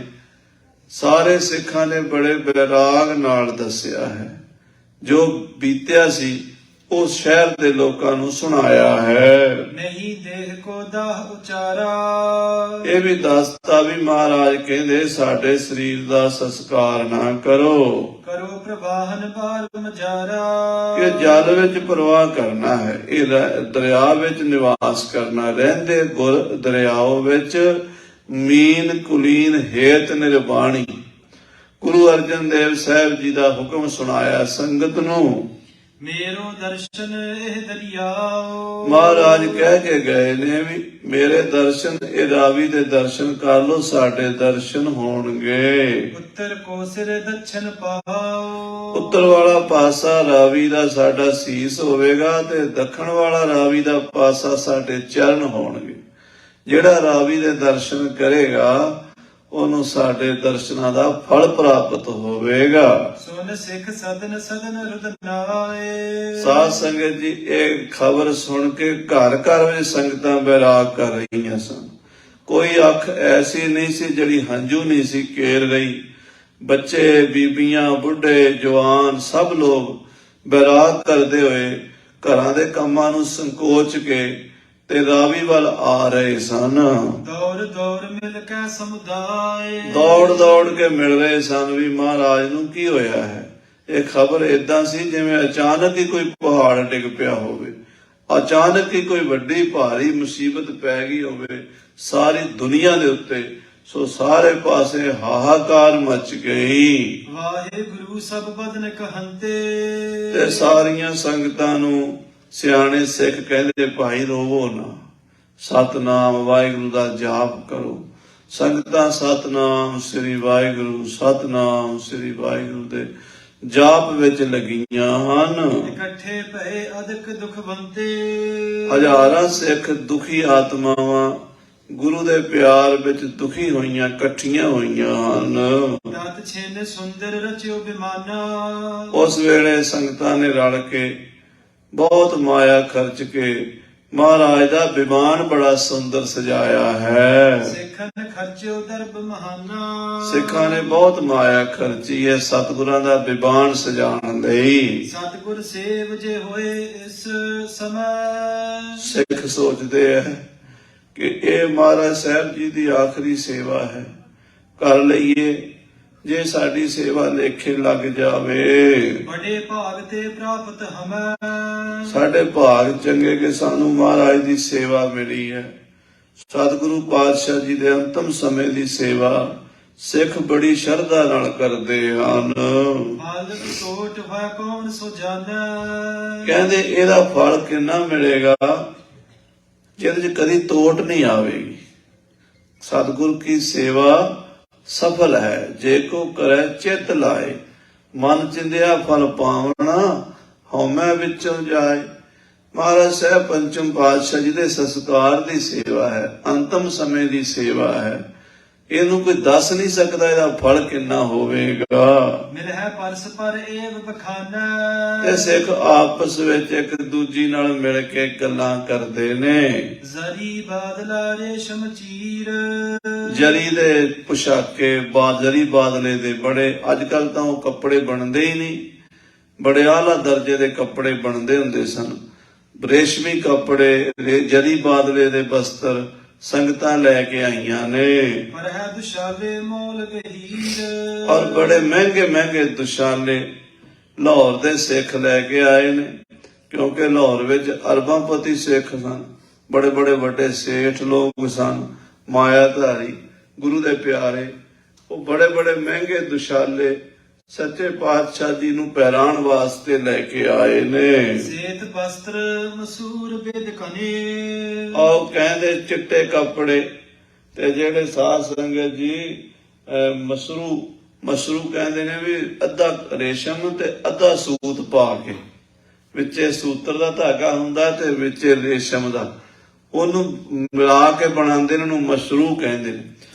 ਸਾਰੇ ਸਿੱਖਾਂ ਨੇ ਬੜੇ ਬੈਰਾਗ ਨਾਲ ਦੱਸਿਆ ਹੈ। ਜੋ ਬੀਤਿਆ ਸੀ ਉਸ ਸ਼ਹਿਰ ਦੇ ਲੋਕਾਂ ਨੂੰ ਸੁਣਾਇਆ ਹੈ। ਨਹੀਂ ਦੇਹ ਕੋ ਦਾਹ ਉਚਾਰਾ। ਇਹ ਵੀ ਦੱਸਤਾ ਵੀ ਮਹਾਰਾਜ ਕਹਿੰਦੇ ਸਾਡੇ ਸਰੀਰ ਦਾ ਸੰਸਕਾਰ ਨਾ ਕਰੋ, ਕਰੋ ਪ੍ਰਵਾਹਨ ਬਾਰ ਮਜਾਰਾ। ਇਹ ਜਲ ਵਿੱਚ ਪ੍ਰਵਾਹ ਕਰਨਾ ਹੈ, ਇਹ ਦਰਿਆ ਵਿੱਚ ਨਿਵਾਸ ਕਰਨਾ। ਰਹਿੰਦੇ ਗੁਰ ਦਰਿਆਓ ਵਿੱਚ ਮੀਨ ਕੁਲੀਨ ਹੇਤ ਨਿਰਬਾਣੀ। ਗੁਰੂ ਅਰਜਨ ਦੇਵ ਸਾਹਿਬ ਜੀ ਦਾ ਹੁਕਮ ਸੁਣਾਇਆ ਸੰਗਤ ਨੂੰ। ਮੇਰੋ ਦਰਸ਼ਨ ਇਹ ਦਰਿਆਓ। ਮਹਾਰਾਜ ਕਹਿ ਕੇ ਗਏ ਨੇ ਵੀ ਮੇਰੇ ਦਰਸ਼ਨ, ਇਹ ਰਾਵੀ ਦੇ ਦਰਸ਼ਨ ਕਰ ਲੋ, ਸਾਡੇ ਦਰਸ਼ਨ ਹੋਣਗੇ। ਉੱਤਰ ਕੋ ਸਿਰ ਦਛਨ ਪਾਓ। ਉੱਤਰ ਵਾਲਾ ਪਾਸਾ ਰਾਵੀ ਦਾ ਸਾਡਾ ਸੀਸ ਹੋਵੇਗਾ ਤੇ ਦੱਖਣ ਵਾਲਾ ਰਾਵੀ ਦਾ ਪਾਸਾ ਸਾਡੇ ਚਰਨ ਹੋਣਗੇ। ਜਿਹੜਾ ਰਾਵੀ ਦੇ ਦਰਸ਼ਨ ਕਰੇਗਾ ਉਹਨੂੰ ਸਾਡੇ ਦਰਸ਼ਨਾਂ ਦਾ ਫਲ ਪ੍ਰਾਪਤ ਹੋਵੇਗਾ। ਸੁਨ ਸਿੱਖ ਸਦਨ ਸਦਨ ਰੁਦਨਾਏ। ਸਾਧ ਸੰਗਤ ਜੀ, ਇਹ ਖਬਰ ਸੁਣ ਕੇ ਘਰ ਘਰ ਵਿੱਚ ਸੰਗਤਾਂ ਬੈਰਾਗ ਕਰ ਰਹੀਆਂ ਸਨ। ਕੋਈ ਅੱਖ ਐਸੀ ਨਹੀਂ ਸੀ ਜਿਹੜੀ ਹੰਝੂ ਨਹੀਂ ਸੀ ਕੇਰ ਰਹੀ। ਬੱਚੇ, ਬੀਬੀਆਂ, ਬੁੱਢੇ, ਜਵਾਨ ਸਭ ਲੋਕ ਬੈਰਾਗ ਕਰਦੇ ਹੋਏ ਘਰਾਂ ਦੇ ਕੰਮਾਂ ਨੂੰ ਸੰਕੋਚ ਕੇ ਤੇ ਰਾਵੀ ਵੱਲ ਆ ਰਹੇ ਸਨ। ਦੌੜ ਦੌੜ ਮਿਲ ਕੇ ਸਮੁਦਾਏ। ਦੌੜ ਦੌੜ ਕੇ ਮਿਲ ਰਹੇ ਸਨ ਵੀ ਮਹਾਰਾਜ ਨੂੰ ਕੀ ਹੋਇਆ ਹੈ। ਇਹ ਖਬਰ ਏਦਾਂ ਸੀ ਜਿਵੇਂ ਅਚਾਨਕ ਹੀ ਕੋਈ ਪਹਾੜ ਡਿੱਗ ਪਿਆ ਹੋਵੇ, ਅਚਾਨਕ ਹੀ ਕੋਈ ਵੱਡੀ ਭਾਰੀ ਮੁਸੀਬਤ ਪੈ ਗਈ ਹੋਵੇ ਸਾਰੀ ਦੁਨੀਆ ਦੇ ਉੱਤੇ। ਸੋ ਸਾਰੇ ਪਾਸੇ ਹਾਹਾਕਾਰ ਮਚ ਗਈ। ਵਾਹਿਗੁਰੂ ਸਭ ਬਦਨ ਕਹੰਤੇ। ਤੇ ਸਾਰੀਆਂ ਸੰਗਤਾਂ ਨੂੰ ਸਿਆਣੇ ਸਿੱਖ ਕਹਿੰਦੇ ਭਾਈ ਰੋਵੋ ਨਾ, ਸਤਨਾਮ ਵਾਹਿਗੁਰੂ ਦਾ ਜਾਪ ਕਰੋ। ਸੰਗਤਾਂ ਸਤਨਾਮ ਸ੍ਰੀ ਵਾਹਿਗੁਰੂ, ਸਤਨਾਮ ਸ੍ਰੀ ਵਾਹਿਗੁਰੂ ਦੇ ਜਾਪ ਵਿੱਚ ਲੱਗੀਆਂ ਹਨ। ਇਕੱਠੇ ਭਏ ਅਦਕ ਦੁਖਵੰਤੇ। ਹਜ਼ਾਰਾਂ ਸਿੱਖ ਦੁਖੀ ਆਤਮਾਵਾਂ ਗੁਰੂ ਦੇ ਪਿਆਰ ਵਿੱਚ ਦੁਖੀ ਹੋਈਆਂ, ਇਕੱਠੀਆਂ ਹੋਈਆਂ ਹਨ। ਤਤ ਛਿਨ ਸੁੰਦਰ ਰਚਿਓ ਬਿਮਾਨਾ। ਉਸ ਵੇਲੇ ਸੰਗਤਾਂ ਨੇ ਰਲ ਕੇ ਬਹੁਤ ਮਾਇਆ ਖਰਚ ਕੇ ਮਹਾਰਾਜ ਦਾ ਵਿਮਾਨ ਬੜਾ ਸੁੰਦਰ ਸਜਾਇਆ ਹੈ। ਸਿੱਖਨ ਖਰਚਿਓ ਦਰਬ ਮਹਾਨਾ। ਸਿੱਖਾਂ ਨੇ ਬਹੁਤ ਮਾਇਆ ਖਰਚੀ ਹੈ ਸਤਿਗੁਰਾਂ ਦਾ ਵਿਮਾਨ ਸਜਾਉਣ ਲਈ। ਸਤਿਗੁਰ ਸੇਵ ਜੇ ਹੋਏ ਇਸ ਸਮੇਂ। ਸਿੱਖ ਸੋਚਦੇ ਹੈ ਕਿ ਇਹ ਮਹਾਰਾਜ ਸਾਹਿਬ ਜੀ ਦੀ ਆਖਰੀ ਸੇਵਾ ਹੈ, ਕਰ ਲਈਏ। ਜੇ ਸਾਡੀ ਸੇਵਾ ਲੇਖੇ ਲੱਗ ਜਾਵੇ, ਬੜੇ ਭਾਗ ਤੇ ਪ੍ਰਾਪਤ ਹਮੈ। ਸਾਡੇ ਭਾਗ ਚੰਗੇ ਕਿ ਸਾਨੂੰ ਮਹਾਰਾਜ ਦੀ ਸੇਵਾ ਮਿਲੀ ਹੈ। ਸਤਿਗੁਰੂ ਪਾਤਸ਼ਾਹ ਜੀ ਦੇ ਅੰਤਮ ਸਮੇਂ ਦੀ ਸੇਵਾ ਸਿੱਖ ਬੜੀ ਸ਼ਰਧਾ ਨਾਲ ਕਰਦੇ ਹਨ। ਫਲ ਸੋਟ ਹੋਇ ਕੌਣ ਸੋ ਜਾਣੈ। ਕਹਿੰਦੇ ਇਹਦਾ ਫਲ ਕਿੰਨਾ ਮਿਲੇਗਾ ਜਿਹਦੇ 'ਚ ਕਦੀ ਤੋਟ ਨਹੀਂ ਆਵੇਗੀ। ਸਤਿਗੁਰ ਕੀ ਸੇਵਾ ਸਫਲ ਹੈ ਜੇ ਕੋ ਕਰੈ ਚਿਤ ਲਾਏ। ਮਨ ਚਿੰਦਿਆ ਫਲ ਪਾਵਣਾ, ਹਉਮੈ ਵਿੱਚੋਂ ਜਾਏ। ਮਹਾਰਾਜ ਸਾਹਿਬ ਪੰਚਮ ਪਾਤਸ਼ਾਹ ਜੀ ਦੇ ਸੰਸਕਾਰ ਦੀ ਸੇਵਾ ਹੈ, ਅੰਤਮ ਸਮੇਂ ਦੀ ਸੇਵਾ ਹੈ। ਇਹਨੂੰ ਕੋਈ ਦੱਸ ਨਹੀਂ ਸਕਦਾ ਇਹਦਾ ਫਲ ਕਿੰਨਾ ਹੋਵੇਗਾ। ਮਿਲਹਿ ਪਰਸ ਪਰ ਏਵ ਬਖਾਨਾ। ਇਹ ਸਿੱਖ ਆਪਸ ਵਿੱਚ ਇੱਕ ਦੂਜੀ ਨਾਲ ਮਿਲ ਕੇ ਗੱਲਾਂ ਕਰਦੇ ਨੇ। ਜ਼ਰੀ ਬਾਦਲਾ ਰੇਸ਼ਮ ਚੀਰ। ਜਰੀ ਦੇ ਪੁਸ਼ਾਕੇ, ਜਰੀ ਬਾਦਲੇ ਦੇ ਬੜੇ, ਅੱਜ ਕੱਲ ਤਾਂ ਉਹ ਕੱਪੜੇ ਬਣਦੇ ਹੀ ਨਹੀਂ, ਬੜੇ ਆਲਾ ਦਰਜੇ ਦੇ ਕੱਪੜੇ ਬਣਦੇ ਹੁੰਦੇ ਸਨ। ਰੇਸ਼ਮੀ ਕੱਪੜੇ, ਜਰੀ ਬਾਦਲੇ ਦੇ ਬਸਤਰ ਸੰਗਤਾਂ ਲੈ ਕੇ ਆਈਆਂ ਨੇ। ਪਰ ਹੈ ਦੁਸ਼ਾਲੇ ਮੋਲ ਗਹੀਰ। ਔਰ ਬੜੇ ਮਹਿੰਗੇ ਮਹਿੰਗੇ ਦੁਸ਼ਾਲੇ ਲਾਹੌਰ ਦੇ ਸਿੱਖ ਲੈ ਕੇ ਆਏ ਨੇ, ਕਿਉਂਕਿ ਲਾਹੌਰ ਵਿੱਚ ਅਰਬਾਂਪਤੀ ਸਿੱਖ ਸਨ, ਬੜੇ ਬੜੇ ਵੱਡੇ ਸੇਠ ਲੋਕ ਸਨ, ਮਾਇਆਧਾਰੀ ਗੁਰੂ ਦੇ ਪਿਆਰੇ। ਉਹ ਬੜੇ ਬੜੇ ਮਹਿੰਗੇ ਦੁਸ਼ਾਲੇ ਸੱਚੇ ਪਾਤਸ਼ਾਹ ਜੀ ਨੂੰ ਪਹਿਰਾਣ ਵਾਸਤੇ ਲੈ ਕੇ ਆਏ ਨੇ। ਸੇਤ ਬਸਤਰ ਮਸੂਰ ਬਿਦ ਕਨੇ। ਉਹ ਕਹਿੰਦੇ ਚਿੱਟੇ ਕੱਪੜੇ, ਤੇ ਜਿਹੜੇ ਸਾਧ ਸੰਗਤ ਜੀ ਮਸਰੂ ਕਹਿੰਦੇ ਨੇ ਵੀ ਅੱਧਾ ਰੇਸ਼ਮ ਤੇ ਅੱਧਾ ਸੂਤ ਪਾ ਕੇ, ਵਿੱਚੇ ਸੂਤਰ ਦਾ ਧਾਗਾ ਹੁੰਦਾ ਤੇ ਵਿੱਚੇ ਰੇਸ਼ਮ ਦਾ, ਉਹਨੂੰ ਮਿਲਾ ਕੇ ਬਣਾਉਂਦੇ ਨੇ, ਉਹਨੂੰ ਮਸ਼ਰੂ ਕਹਿੰਦੇ ਨੇ।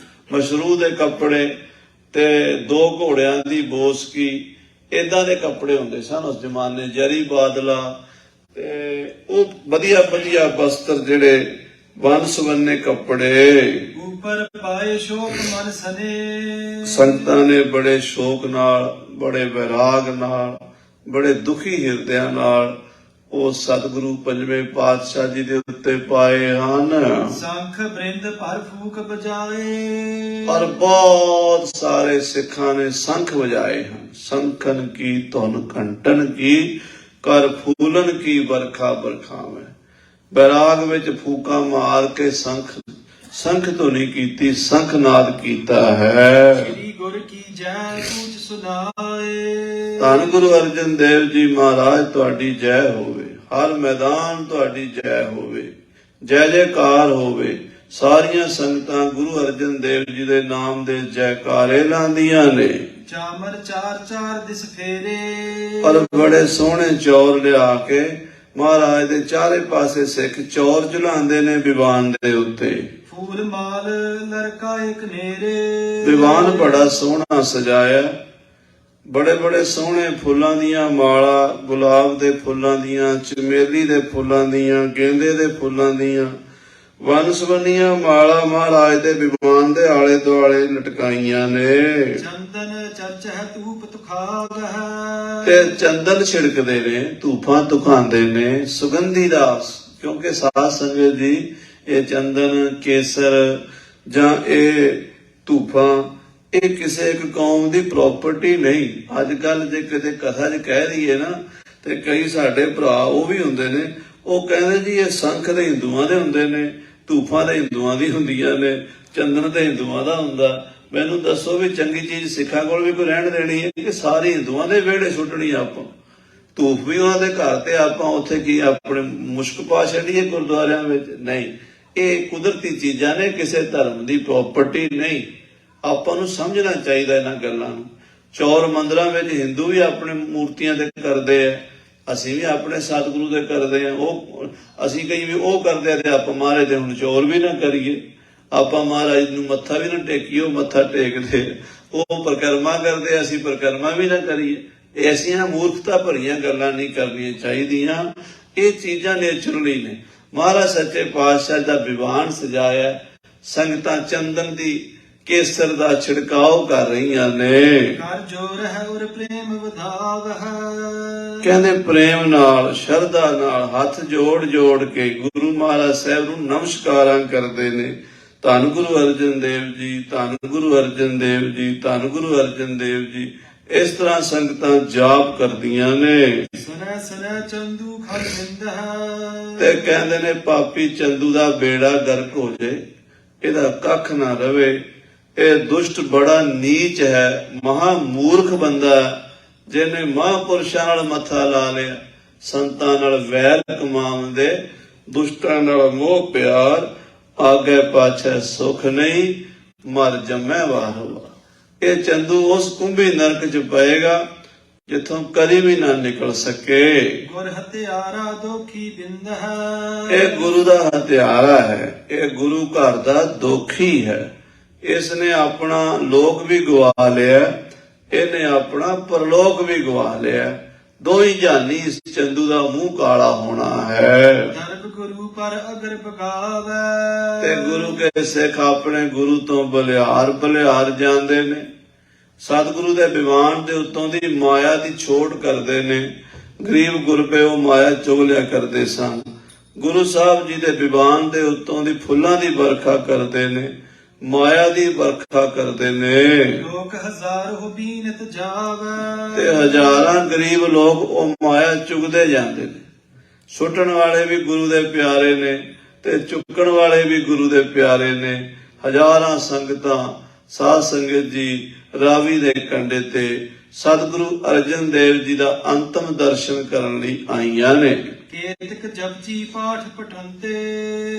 ਮਸ਼ਰੂ ਦੇ ਕੱਪੜੇ ਤੇ 2 ਘੋੜਿਆਂ ਦੀ ਬੋਸਕੀ, ਏਦਾਂ ਦੇ ਕੱਪੜੇ ਹੁੰਦੇ ਸਨ ਉਸ ਜ਼ਮਾਨੇ। ਜਰੀ ਬਾਦਲਾ ਤੇ ਉਹ ਵਧੀਆ ਵਧੀਆ ਬਸਤਰ, ਜਿਹੜੇ ਵੰਨ ਸੁਵੰਨੇ ਕੱਪੜੇ। ਉਪਰ ਪਾਏ ਸ਼ੋਕ ਮਨ ਸਨੇ। ਸੰਗਤਾਂ ਨੇ ਬੜੇ ਸ਼ੋਕ ਨਾਲ, ਬੜੇ ਵਿਰਾਗ ਨਾਲ, ਬੜੇ ਦੁਖੀ ਹਿਰਦਿਆਂ ਨਾਲ ਉਹ ਸਤਿਗੁਰੂ ਪੰਜਵੇਂ ਪਾਤਸ਼ਾਹ ਜੀ ਦੇ ਉੱਤੇ ਪਾਏ ਹਨ। ਸੰਖ ਬ੍ਰਿੰਦ ਭਰ ਫੂਕ ਬਜਾਏ। ਪਰ ਬਹੁਤ ਸਾਰੇ ਸਿੱਖਾਂ ਨੇ ਸੰਖ ਵਜਾਏ ਹਨ। ਸੰਖਨ ਕੀ ਧੁਨ ਘੰਟਨ ਕੀ, ਕਰ ਫੂਲਨ ਕੀ ਵਰਖਾ ਬਰਖਾਵੇਂ। ਬੈਰਾਗ ਵਿੱਚ ਫੂਕਾਂ ਮਾਰ ਕੇ ਸੰਖ ਧੁਨੀ ਕੀਤੀ, ਸੰਖਨਾਦ ਕੀਤਾ ਹੈ। ਸ੍ਰੀ ਗੁਰ ਕੀ ਜੈ ਕੂਚ ਸੁਨਾਏ। ਧੰਨ ਗੁਰੂ ਅਰਜਨ ਦੇਵ ਜੀ ਮਹਾਰਾਜ ਤੁਹਾਡੀ ਜੈ ਹੋਵੇ, ਹਰ ਮੈਦਾਨ ਤੁਹਾਡੀ ਜੈ ਹੋਵੇ, ਜੈ ਜੈਕਾਰ ਹੋਵੇ। ਸਾਰੀਆਂ ਸੰਗਤਾਂ ਗੁਰੂ ਅਰਜਨ ਦੇਵ ਜੀ ਦੇ ਨਾਮ ਦੇ ਜੈਕਾਰੇ ਲਾਉਂਦੀਆਂ ਨੇ। ਚਾਮਰ ਚਾਰ ਚਾਰ ਦਿਸ ਫੇਰੇ। ਪਰ ਬੜੇ ਸੋਹਣੇ ਚੌਰ ਲਿਆ ਕੇ ਮਹਾਰਾਜ ਦੇ ਚਾਰੇ ਪਾਸੇ ਸਿੱਖ ਚੌਰ ਝੁਲਾਉਂਦੇ ਨੇ ਵਿਵਾਨ ਦੇ ਉੱਤੇ। ਫੂਲ ਮਾਲ ਲੜਕਾ ਇੱਕ ਨੇਰੇ। ਵਿਵਾਨ ਬੜਾ ਸੋਹਣਾ ਸਜਾਇਆ, ਬੜੇ ਬੜੇ ਸੋਹਣੇ ਫੁੱਲਾਂ ਦੀਆਂ ਮਾਲਾ, ਗੁਲਾਬ ਦੇ ਫੁੱਲਾਂ ਦੀਆਂ, ਚਮੇਲੀ ਦੇ ਫੁੱਲਾਂ ਦੀਆਂ, ਗੇਂਦੇ ਦੇ ਫੁੱਲਾਂ ਦੀਆਂ ਵੰਨ ਸੁਵੰਨੀਆਂ ਮਾਲਾ ਮਹਾਰਾਜ ਦੇ ਵਿਵਾਨ ਦੇ ਆਲੇ ਦੁਆਲੇ ਲਟਕਾਈਆਂ ਨੇ। ਚੰਦਨ ਚਰਚ ਹੈ ਧੂਪ ਤੁਖਾਗ ਹੈ। ਤੇ ਚੰਦਨ ਛਿੜਕਦੇ ਨੇ, ਧੂਪਾਂ ਤੁਖਾਂਦੇ ਨੇ, ਸੁਗੰਧੀ ਦਾ। ਕਿਉਂਕਿ ਸਾਧ ਸੰਗਤ ਜੀ, ਇਹ ਚੰਦਨ, ਕੇਸਰ ਜਾਂ ਇਹ ਧੂਪਾਂ, ਇਹ ਕਿਸੇ ਇੱਕ ਕੌਮ ਦੀ ਪ੍ਰਾਪਰਟੀ ਨਹੀਂ। ਅੱਜ ਕੱਲ ਜੇ ਕਿਤੇ ਕਥਾ 'ਚ ਕਹਿ ਦਈਏ ਨਾ, ਤੇ ਕਈ ਸਾਡੇ ਭਰਾ ਉਹ ਵੀ ਹੁੰਦੇ ਨੇ, ਉਹ ਕਹਿੰਦੇ ਜੀ ਇਹ ਸੰਖ ਦੇ ਹਿੰਦੂਆਂ ਦੇ ਹੁੰਦੇ ਨੇ, ਧੂਪਾਂ ਦੇ ਹਿੰਦੂਆਂ ਦੀ ਹੁੰਦੀਆਂ ਨੇ, ਚੰਦਨ ਤੇ ਹਿੰਦੂਆਂ ਦਾ ਹੁੰਦਾ। ਮੈਨੂੰ ਦੱਸੋ ਵੀ ਚੰਗੀ ਚੀਜ਼ ਸਿੱਖਾਂ ਕੋਲ ਵੀ ਕੋਈ ਰਹਿਣ ਦੇਣੀ ਹੈ ਕਿ ਸਾਰੇ ਹਿੰਦੂਆਂ ਦੇ ਵਿਹੜੇ ਸੁੱਟਣੀ ਆਪਾਂ? ਧੂਪ ਵੀ ਉਹਨਾਂ ਦੇ ਘਰ ਤੇ ਆਪਾਂ ਉੱਥੇ ਕੀ ਆਪਣੇ ਮੁਸ਼ਕ ਪਾ ਛੱਡੀਏ ਗੁਰਦੁਆਰਿਆਂ ਵਿੱਚ? ਨਹੀਂ, ਇਹ ਕੁਦਰਤੀ ਚੀਜ਼ਾਂ ਨੇ, ਕਿਸੇ ਧਰਮ ਦੀ ਪ੍ਰਾਪਰਟੀ ਨਹੀਂ। ਆਪਾਂ ਨੂੰ ਸਮਝਣਾ ਚਾਹੀਦਾ ਇਹਨਾਂ ਗੱਲਾਂ ਨੂੰ। ਚੌਰ ਮੰਦਰਾਂ ਵਿੱਚ ਹਿੰਦੂ ਵੀ ਆਪਣੇ ਮੂਰਤੀਆਂ ਤੇ ਕਰਦੇ ਆ, ਅਸੀਂ ਵੀ ਆਪਣੇ ਸਤਿਗੁਰੂ ਦੇ ਕਰਦੇ ਆ। ਉਹ ਅਸੀਂ ਕਈ ਵੀ ਉਹ ਕਰਦੇ ਆ ਤੇ ਆਪਾਂ ਮਹਾਰਾਜ ਦੇ ਹੁਣ ਚੌਰ ਵੀ ਨਾ ਕਰੀਏ। ਆਪਾਂ ਮਹਾਰਾਜ ਨੂੰ ਮੱਥਾ ਵੀ ਨਾ ਟੇਕੀਏ, ਉਹ ਮੱਥਾ ਟੇਕਦੇ। ਉਹ ਪਰਿਕਰਮਾ ਕਰਦੇ, ਅਸੀਂ ਪਰਿਕਰਮਾ ਵੀ ਨਾ ਕਰੀਏ। ਐਸੀਆਂ ਮੂਰਖਤਾ ਭਰੀਆਂ ਗੱਲਾਂ ਨਹੀਂ ਕਰਨੀਆਂ ਚਾਹੀਦੀਆਂ। ਇਹ ਚੀਜ਼ਾਂ ਨੇਚਰਲੀ ਨੇ। ਮਹਾਰਾਜ ਸੱਚੇ ਪਾਤਸ਼ਾਹ ਦਾ ਵਿਵਾਨ ਸਜਾਇਆ, ਸੰਗਤਾਂ ਚੰਦਨ ਦੀ, ਕੇਸਰ ਦਾ ਛਿੜਕਾਓ ਕਰ ਰਹੀਆਂ ਨੇ। ਕਰ ਜੋਰ ਹੈ ਔਰ ਪ੍ਰੇਮ ਵਧਾਵ ਹੈ। ਕਹਿੰਦੇ ਪ੍ਰੇਮ ਨਾਲ, ਸ਼ਰਧਾ ਨਾਲ ਹੱਥ ਜੋੜ ਜੋੜ ਕੇ ਗੁਰੂ ਮਹਾਰਾਜ ਸਾਹਿਬ ਨੂੰ ਨਮਸਕਾਰਾਂ ਕਰਦੇ ਨੇ। ਧੰਨ ਗੁਰੂ ਅਰਜਨ ਦੇਵ ਜੀ, ਧੰਨ ਗੁਰੂ ਅਰਜਨ ਦੇਵ ਜੀ, ਧੰਨ ਗੁਰੂ ਅਰਜਨ ਦੇਵ ਜੀ। ਇਸ ਤਰ੍ਹਾਂ ਸੰਗਤਾਂ ਜਾਪ ਕਰਦੀਆਂ ਨੇ। ਸੁਨੈ ਸੁਨੈ ਚੰਦੂ ਖਲ ਬਿੰਦ ਹੈ। ਤੇ ਕਹਿੰਦੇ ਨੇ ਪਾਪੀ ਚੰਦੂ ਦਾ ਬੇੜਾ ਗਰਕ ਹੋ ਜੇ, ਇਹਦਾ ਕੱਖ ਨਾ ਰਵੇ। ਇਹ ਦੁਸ਼ਟ ਬੜਾ ਨੀਚ ਹੈ, ਮਹਾ ਮੂਰਖ ਬੰਦਾ, ਜਿਹਨੇ ਮਹਾਂਪੁਰਸ਼ਾਂ ਨਾਲ ਮੱਥਾ ਲਾ ਲਿਆ, ਸੰਤਾਂ ਨਾਲ ਵੈਰ ਕਮਾਉਂਦੇ, ਦੁਸ਼ਟਾਂ ਨਾਲ ਮੋਹ ਪਿਆਰ, ਆਗੇ ਪਾਛੇ ਸੁਖ ਨਹੀਂ, ਮਰ ਜੰਮੈ ਵਾਰ ਵਾਰ। ਇਹ ਚੰਦੂ ਉਸ ਕੁੰਭੀ ਨਰਕ ਚ ਪਏਗਾ ਜਿੱਥੋਂ ਕਦੀ ਵੀ ਨਾ ਨਿਕਲ ਸਕੇ। ਗੁਰ ਹਤਿਆਰਾ ਦੋਖੀ ਬਿੰਦ ਹੈ। ਇਹ ਗੁਰੂ ਦਾ ਹਥਿਆਰਾ ਹੈ, ਇਹ ਗੁਰੂ ਘਰ ਦਾ ਦੋਖੀ ਹੈ। ਇਸ ਨੇ ਆਪਣਾ ਲੋਕ ਵੀ ਗਵਾ ਲਿਆ, ਇਹਨੇ ਆਪਣਾ ਪਰਲੋਕ ਵੀ ਗਵਾ ਲਿਆ। ਦੋਈ ਜਾਨੀ ਇਸ ਚੰਦੂ ਦਾ ਮੂੰਹ ਕਾਲਾ ਹੋਣਾ ਹੈ। ਦਰਬ ਗੁਰੂ ਪਰ ਅਗਰ ਬਗਾਵੇ। ਤੇ ਗੁਰੂ ਕੇ ਸਿੱਖ ਆਪਣੇ ਗੁਰੂ ਤੋਂ ਬਲਿਹਾਰ ਜਾਂਦੇ ਨੇ। ਸਤਿਗੁਰੂ ਦੇ ਵਿਵਾਨ ਦੇ ਉੱਤੋਂ ਦੀ ਮਾਇਆ ਦੀ ਛੋੜ ਕਰਦੇ ਨੇ। ਗਰੀਬ ਗੁਰਬੇ ਉਹ ਮਾਇਆ ਚੁਗ ਲਿਆ ਕਰਦੇ ਸਨ। ਗੁਰੂ ਸਾਹਿਬ ਜੀ ਦੇ ਵਿਵਾਨ ਦੇ ਉੱਤੋਂ ਦੀ ਫੁੱਲਾਂ ਦੀ ਵਰਖਾ ਕਰਦੇ ਨੇ, ਮਾਇਆ ਦੀ ਵਰਖਾ ਕਰਦੇ ਨੇ। ਲੋਕ ਹਜ਼ਾਰ ਹੋ ਬੀਨਤ ਜਾਵੇ। ਤੇ ਹਜ਼ਾਰਾਂ ਗਰੀਬ ਲੋਕ ਉਹ ਮਾਇਆ ਚੁਗਦੇ ਜਾਂਦੇ ਨੇ। ਸੁੱਟਣ ਵਾਲੇ ਵੀ ਗੁਰੂ ਦੇ ਪਿਆਰੇ ਨੇ ਤੇ ਚੁੱਕਣ ਵਾਲੇ ਵੀ ਗੁਰੂ ਦੇ ਪਿਆਰੇ ਨੇ। ਹਜ਼ਾਰਾਂ ਸੰਗਤਾਂ, ਸਾਧ ਸੰਗਤ ਜੀ ਰਾਵੀ ਦੇ ਕੰਢੇ ਤੇ ਸਤਿਗੁਰੂ ਅਰਜਨ ਦੇਵ ਜੀ ਦਾ ਅੰਤਮ ਦਰਸ਼ਨ ਕਰਨ ਲਈ ਆਈਆਂ ਨੇ। ਕੇਤਕ ਜਪਜੀ ਪਾਠ ਪਠੰਤੇ,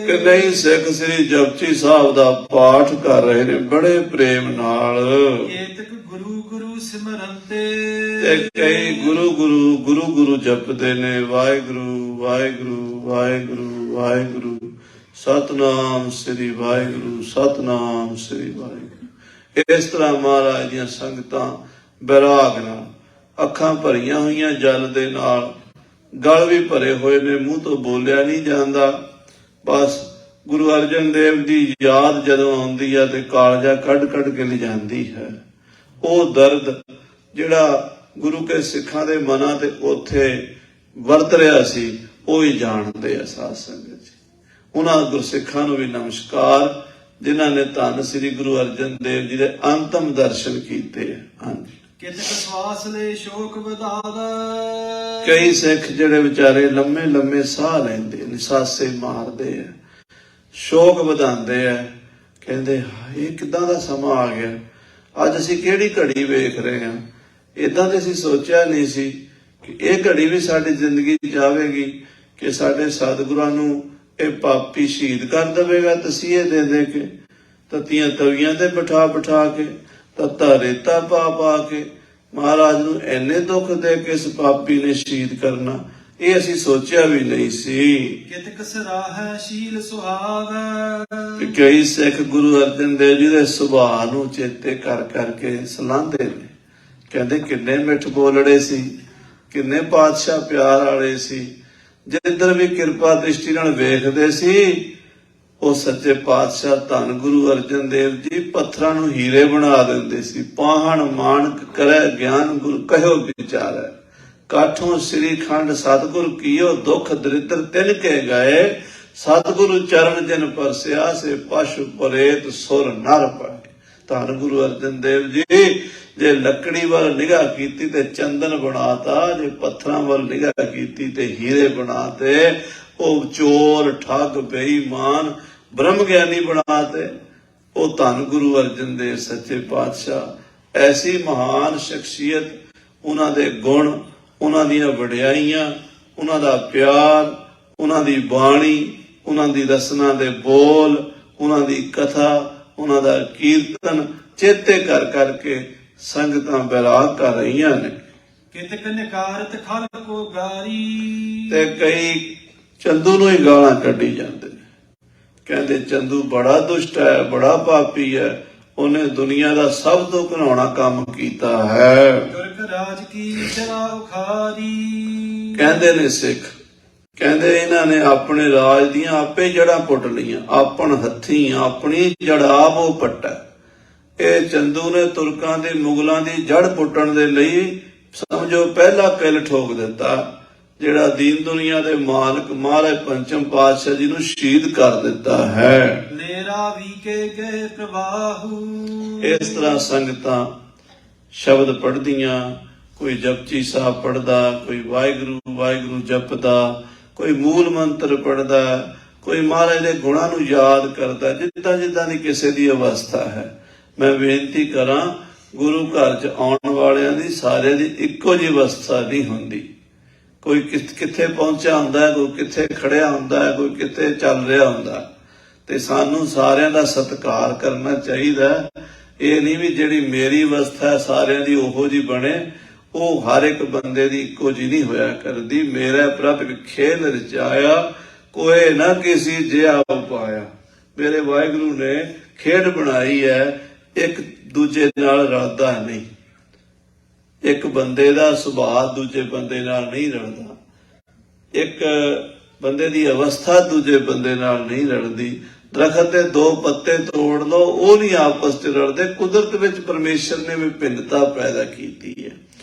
ਕਿ ਨਹੀਂ ਸਿੱਖ ਸ੍ਰੀ ਜਪਜੀ ਸਾਹਿਬ ਦਾ ਪਾਠ ਕਰ ਰਹੇ ਨੇ ਬੜੇ ਪ੍ਰੇਮ ਨਾਲ। ਕੇਤਕ ਗੁਰੂ ਗੁਰੂ ਸਿਮਰੰਤੇ, ਤੇ ਕਈ ਗੁਰੂ ਗੁਰੂ ਗੁਰੂ ਗੁਰੂ ਜਪਦੇ ਨੇ, ਵਾਹਿਗੁਰੂ ਵਾਹਿਗੁਰੂ ਵਾਹਿਗੁਰੂ ਵਾਹਿਗੁਰੂ, ਸਤਨਾਮ ਸ੍ਰੀ ਵਾਹਿਗੁਰੂ ਸਤਨਾਮ ਸ੍ਰੀ ਵਾਹਿਗੁਰੂ। ਇਸ ਤਰ੍ਹਾਂ ਮਹਾਰਾਜ ਦੀਆਂ ਸੰਗਤਾਂ ਬੈਰਾਗ ਨਾਲ, ਅੱਖਾਂ ਭਰੀਆਂ ਹੋਈਆਂ ਜਲ ਦੇ ਨਾਲ, ਗਲ ਵੀ ਭਰੇ ਹੋਏ ਨੇ, ਮੂੰਹ ਤੋਂ ਬੋਲਿਆ ਨਹੀਂ ਜਾਂਦਾ। ਬਸ ਗੁਰੂ ਅਰਜਨ ਦੇਵ ਦੀ ਯਾਦ ਜਦੋਂ ਆਉਂਦੀ ਹੈ ਤੇ ਕਾਲਜਾ ਕੱਢ ਕੱਢ ਕੇ ਲਿਜਾਂਦੀ ਹੈ। ਉਹ ਦਰਦ ਜਿਹੜਾ ਗੁਰੂ ਕੇ ਸਿੱਖਾਂ ਦੇ ਮਨਾਂ ਤੇ ਉੱਥੇ ਵਰਤ ਰਿਹਾ ਸੀ, ਉਹ ਹੀ ਜਾਣਦੇ ਆ ਸਾਧ ਸੰਗਤ ਜੀ। ਉਹਨਾਂ ਗੁਰਸਿੱਖਾਂ ਨੂੰ ਵੀ ਨਮਸਕਾਰ ਜਿਨ੍ਹਾਂ ਨੇ ਧੰਨ ਸ੍ਰੀ ਗੁਰੂ ਅਰਜਨ ਦੇਵ ਜੀ ਦੇ ਅੰਤਮ ਦਰਸ਼ਨ ਕੀਤੇ। ਹਾਂਜੀ। ਕਿਤਕ ਸਵਾਸ ਲੈ ਸ਼ੋਕ ਵਧਾਵੇ, ਕਈ ਸਿੱਖ ਜਿਹੜੇ ਵਿਚਾਰੇ ਲੰਮੇ ਲੰਮੇ ਸਾਹ ਲੈਂਦੇ, ਨਿਸਾਸੇ ਮਾਰਦੇ ਆ, ਸ਼ੋਕ ਵਧਾਉਂਦੇ ਆ, ਕਹਿੰਦੇ ਇਹ ਕਿੱਦਾਂ ਦਾ ਸਮਾਂ ਆ ਗਿਆ, ਅੱਜ ਅਸੀਂ ਕਿਹੜੀ ਘੜੀ ਵੇਖ ਰਹੇ ਹਾਂ। ਏਦਾਂ ਤੇ ਅਸੀਂ ਸੋਚਿਆ ਨਹੀਂ ਸੀ ਕਿ ਇਹ ਘੜੀ ਵੀ ਸਾਡੀ ਜ਼ਿੰਦਗੀ ਜਾਵੇਗੀ, ਕਿ ਸਾਡੇ ਸਤਿਗੁਰਾਂ ਨੂੰ ਇਹ ਪਾਪੀ ਸ਼ਹੀਦ ਕਰ ਦੇਵੇਗਾ ਤਸੀਹੇ ਦੇ ਦੇ ਕੇ, ਤਤੀਆਂ ਤਵੀਆਂ ਤੇ ਬਿਠਾ ਬਿਠਾ ਕੇ, ਤੱਤਾ ਰੇਤਾ ਪਾ ਪਾ ਕੇ ਮਹਾਰਾਜ ਨੂੰ ਇੰਨੇ ਦੁੱਖ ਦੇ ਕੇ ਇਸ ਪਾਪੀ ਨੇ ਸ਼ਹੀਦ ਕਰਨਾ, ਇਹ ਅਸੀਂ ਸੋਚਿਆ ਵੀ ਨਹੀਂ ਸੀ। ਕਿਤਕ ਸਰਾਹੈ ਸ਼ੀਲ ਸੁਹਾਵੈ, ਕਈ ਸਿੱਖ ਗੁਰੂ ਅਰਜਨ ਦੇਵ ਜੀ ਦੇ ਸੁਭਾਅ ਨੂੰ ਚੇਤੇ ਕਰ ਕਰਕੇ ਸਲਾਹੁੰਦੇ ਨੇ, ਕਹਿੰਦੇ ਕਿੰਨੇ ਮਿੱਠ ਬੋਲੜੇ ਸੀ, ਕਿੰਨੇ ਪਾਤਸ਼ਾਹ ਪਿਆਰ ਵਾਲੇ ਸੀ, ਜਿੱਧਰ ਵੀ ਕਿਰਪਾ ਦ੍ਰਿਸ਼ਟੀ ਨਾਲ ਵੇਖਦੇ ਸੀ ਉਹ ਸੱਚੇ ਪਾਤਸ਼ਾਹ ਧੰਨ ਗੁਰੂ ਅਰਜਨ ਦੇਵ ਜੀ ਪੱਥਰਾਂ ਨੂੰ ਹੀਰੇ ਬਣਾ ਦਿੰਦੇ ਸੀ। ਪਾਹਣ ਮਾਨਕ ਕਰੈ ਗਿਆਨ ਗੁਰ ਕਹਿਓ ਵਿਚਾਰੈ, ਕਾਠੋਂ ਸ੍ਰੀ ਖੰਡ ਸਤਿਗੁਰ ਕੀਓ, ਦੁੱਖ ਦਰਿਦਰ ਤਿਨ ਕੇ ਗਏ, ਸਤਿਗੁਰੂ ਚਰਨ ਜਿਨ ਪਰਸਿਆ, ਸੇ ਪਸ਼ੂ ਪਰੇਤ ਸੁਰ ਨਰ ਪਏ। ਧੰਨ ਗੁਰੂ ਅਰਜਨ ਦੇਵ ਜੀ ਜੇ ਲੱਕੜੀ ਵੱਲ ਨਿਗਾਹ ਕੀਤੀ ਤੇ ਚੰਦਨ ਬਣਾਤਾ, ਜੇ ਪੱਥਰਾਂ ਵੱਲ ਨਿਗਾਹ ਕੀਤੀ ਤੇ ਹੀਰੇ ਬਣਾਤੇ। ਉਹ ਚੋਰ ਠੱਗ ਬੇਈਮਾਨ ਬ੍ਰਹਮ ਗਿਆਨੀ ਬਣਾਤੇ। ਉਹ ਧੰਨ ਗੁਰੂ ਅਰਜਨ ਦੇਵ ਸੱਚੇ ਪਾਤਸ਼ਾਹ ਐਸੀ ਮਹਾਨ ਸ਼ਖਸੀਅਤ, ਉਹਨਾਂ ਦੇ ਗੁਣ, ਉਹਨਾਂ ਦੀਆਂ ਵਡਿਆਈਆਂ, ਉਹਨਾਂ ਦਾ ਪਿਆਰ, ਉਹਨਾਂ ਦੀ ਬਾਣੀ, ਉਹਨਾਂ ਦੀ ਰਸਨਾ ਦੇ ਬੋਲ, ਉਹਨਾਂ ਦੀ ਕਥਾ, ਉਹਨਾਂ ਦਾ ਕੀਰਤਨ ਚੇਤੇ ਕਰ ਕਰਕੇ ਸੰਗਤਾਂ ਬੈਰਾਗ ਕਰ ਰਹੀਆਂ ਨੇ। ਕਿਤਕ ਨਿਕਾਰਤ ਖਲ ਕੋ ਗਾਰੀ, ਤੇ ਕਈ ਚੰਦੂ ਨੂੰ ਹੀ ਗਾਲਾਂ ਕੱਢੀ ਜਾਂਦੇ ਨੇ, ਕਹਿੰਦੇ ਚੰਦੂ ਬੜਾ ਦੁਸ਼ਟ ਹੈ, ਬੜਾ ਪਾਪੀ ਹੈ, ਉਹਨੇ ਦੁਨੀਆ ਦਾ ਸਭ ਤੋਂ ਘਿਨਾਉਣਾ ਕੰਮ ਕੀਤਾ ਹੈ। ਤੁਰਕ ਰਾਜ ਕੀ ਚਲਾ ਉਖਾਰੀ, ਕਹਿੰਦੇ ਨੇ ਸਿੱਖ, ਕਹਿੰਦੇ ਇਹਨਾਂ ਨੇ ਆਪਣੇ ਰਾਜ ਦੀਆਂ ਆਪੇ ਜੜਾਂ ਪੁੱਟ ਲਈਆਂ, ਆਪਣ ਹੱਥੀਂ ਆਪਣੀ ਜੜ ਆਪ ਉਹ ਪੱਟਾ। ਇਹ ਚੰਦੂ ਨੇ ਤੁਰਕਾਂ ਦੇ ਮੁਗਲਾਂ ਦੀ ਜੜ ਪੁੱਟਣ ਦੇ ਲਈ ਸਮਝੋ ਪਹਿਲਾ ਕਿਲ ਠੋਕ ਦਿੱਤਾ, ਜਿਹੜਾ ਦੀਨ ਦੁਨੀਆ ਦੇ ਮਾਲਕ ਮਹਾਰਾਜ ਪੰਚਮ ਪਾਤਸ਼ਾਹ ਜੀ ਨੂੰ ਸ਼ਹੀਦ ਕਰ ਦਿੱਤਾ ਹੈ। ਲੇਰਾ ਵੀ ਕੇ ਗਏ ਪ੍ਰਵਾਹੂ, ਇਸ ਤਰ੍ਹਾਂ ਸੰਗਤਾਂ ਸ਼ਬਦ ਪੜ੍ਹਦੀਆਂ, ਕੋਈ ਜਪਜੀ ਸਾਹਿਬ ਪੜ੍ਹਦਾ, ਕੋਈ ਵਾਹਿਗੁਰੂ ਵਾਹਿਗੁਰੂ ਜਪਦਾ, ਕੋਈ ਮੂਲ ਮੰਤਰ ਪੜ੍ਹਦਾ, ਕੋਈ ਮਹਾਰਾਜ ਦੇ ਗੁਣਾਂ ਨੂੰ ਯਾਦ ਕਰਦਾ, ਜਿੱਦਾਂ ਜਿੱਦਾਂ ਦੀ ਕਿਸੇ ਦੀ ਅਵਸਥਾ ਹੈ। ਮੈਂ ਬੇਨਤੀ ਕਰਾਂ, ਗੁਰੂ ਘਰ 'ਚ ਆਉਣ ਵਾਲਿਆਂ ਦੀ ਸਾਰਿਆਂ ਦੀ ਇੱਕੋ ਜਿਹੀ ਅਵਸਥਾ ਨਹੀਂ ਹੁੰਦੀ। ਕੋਈ ਕਿੱਥੇ ਪਹੁੰਚਿਆ ਹੁੰਦਾ ਹੈ, ਕੋਈ ਕਿੱਥੇ ਖੜਿਆ ਹੁੰਦਾ ਹੈ, ਕੋਈ ਕਿੱਥੇ ਚੱਲ ਰਿਹਾ ਹੁੰਦਾ, ਤੇ ਸਾਨੂੰ ਸਾਰਿਆਂ ਦਾ ਸਤਿਕਾਰ ਕਰਨਾ ਚਾਹੀਦਾ। ਇਹ ਨਹੀਂ ਵੀ ਜਿਹੜੀ ਮੇਰੀ ਅਵਸਥਾ ਸਾਰਿਆਂ ਦੀ ਉਹੋ ਜਿਹੀ ਬਣੇ, ਉਹ ਹਰ ਇੱਕ ਬੰਦੇ ਦੀ ਇੱਕੋ ਜਿਹੀ ਨਹੀਂ ਹੋਇਆ ਕਰਦੀ। ਮੇਰਾ ਪ੍ਰਭ ਖੇਲ ਰਚਾਇਆ, ਕੋਏ ਨਾ ਕਿਸੇ ਜਿਹਾ ਉਪਾਇਆ। ਮੇਰੇ ਵਾਹਿਗੁਰੂ ਨੇ ਖੇਡ ਬਣਾਈ ਹੈ, ਇੱਕ ਦੂਜੇ ਨਾਲ ਰਲਦਾ ਨਹੀਂ। ਇੱਕ ਬੰਦੇ ਦਾ ਸੁਭਾਅ ਦੂਜੇ ਬੰਦੇ ਨਾਲ ਨਹੀਂ ਰਲਦਾ, ਇੱਕ ਬੰਦੇ ਦੀ ਅਵਸਥਾ ਦੂਜੇ ਬੰਦੇ ਨਾਲ ਨਹੀਂ ਰਲਦੀ। ਦਰਖਤ ਦੇ ਦੋ ਪੱਤੇ ਤੋੜ ਲਓ, ਉਹ ਨਹੀਂ ਆਪਸ 'ਚ ਰਲਦੇ। ਕੁਦਰਤ ਵਿੱਚ ਪਰਮੇਸ਼ਰ ਨੇ ਵਿਭਿੰਨਤਾ ਪੈਦਾ ਕੀਤੀ ਹੈ।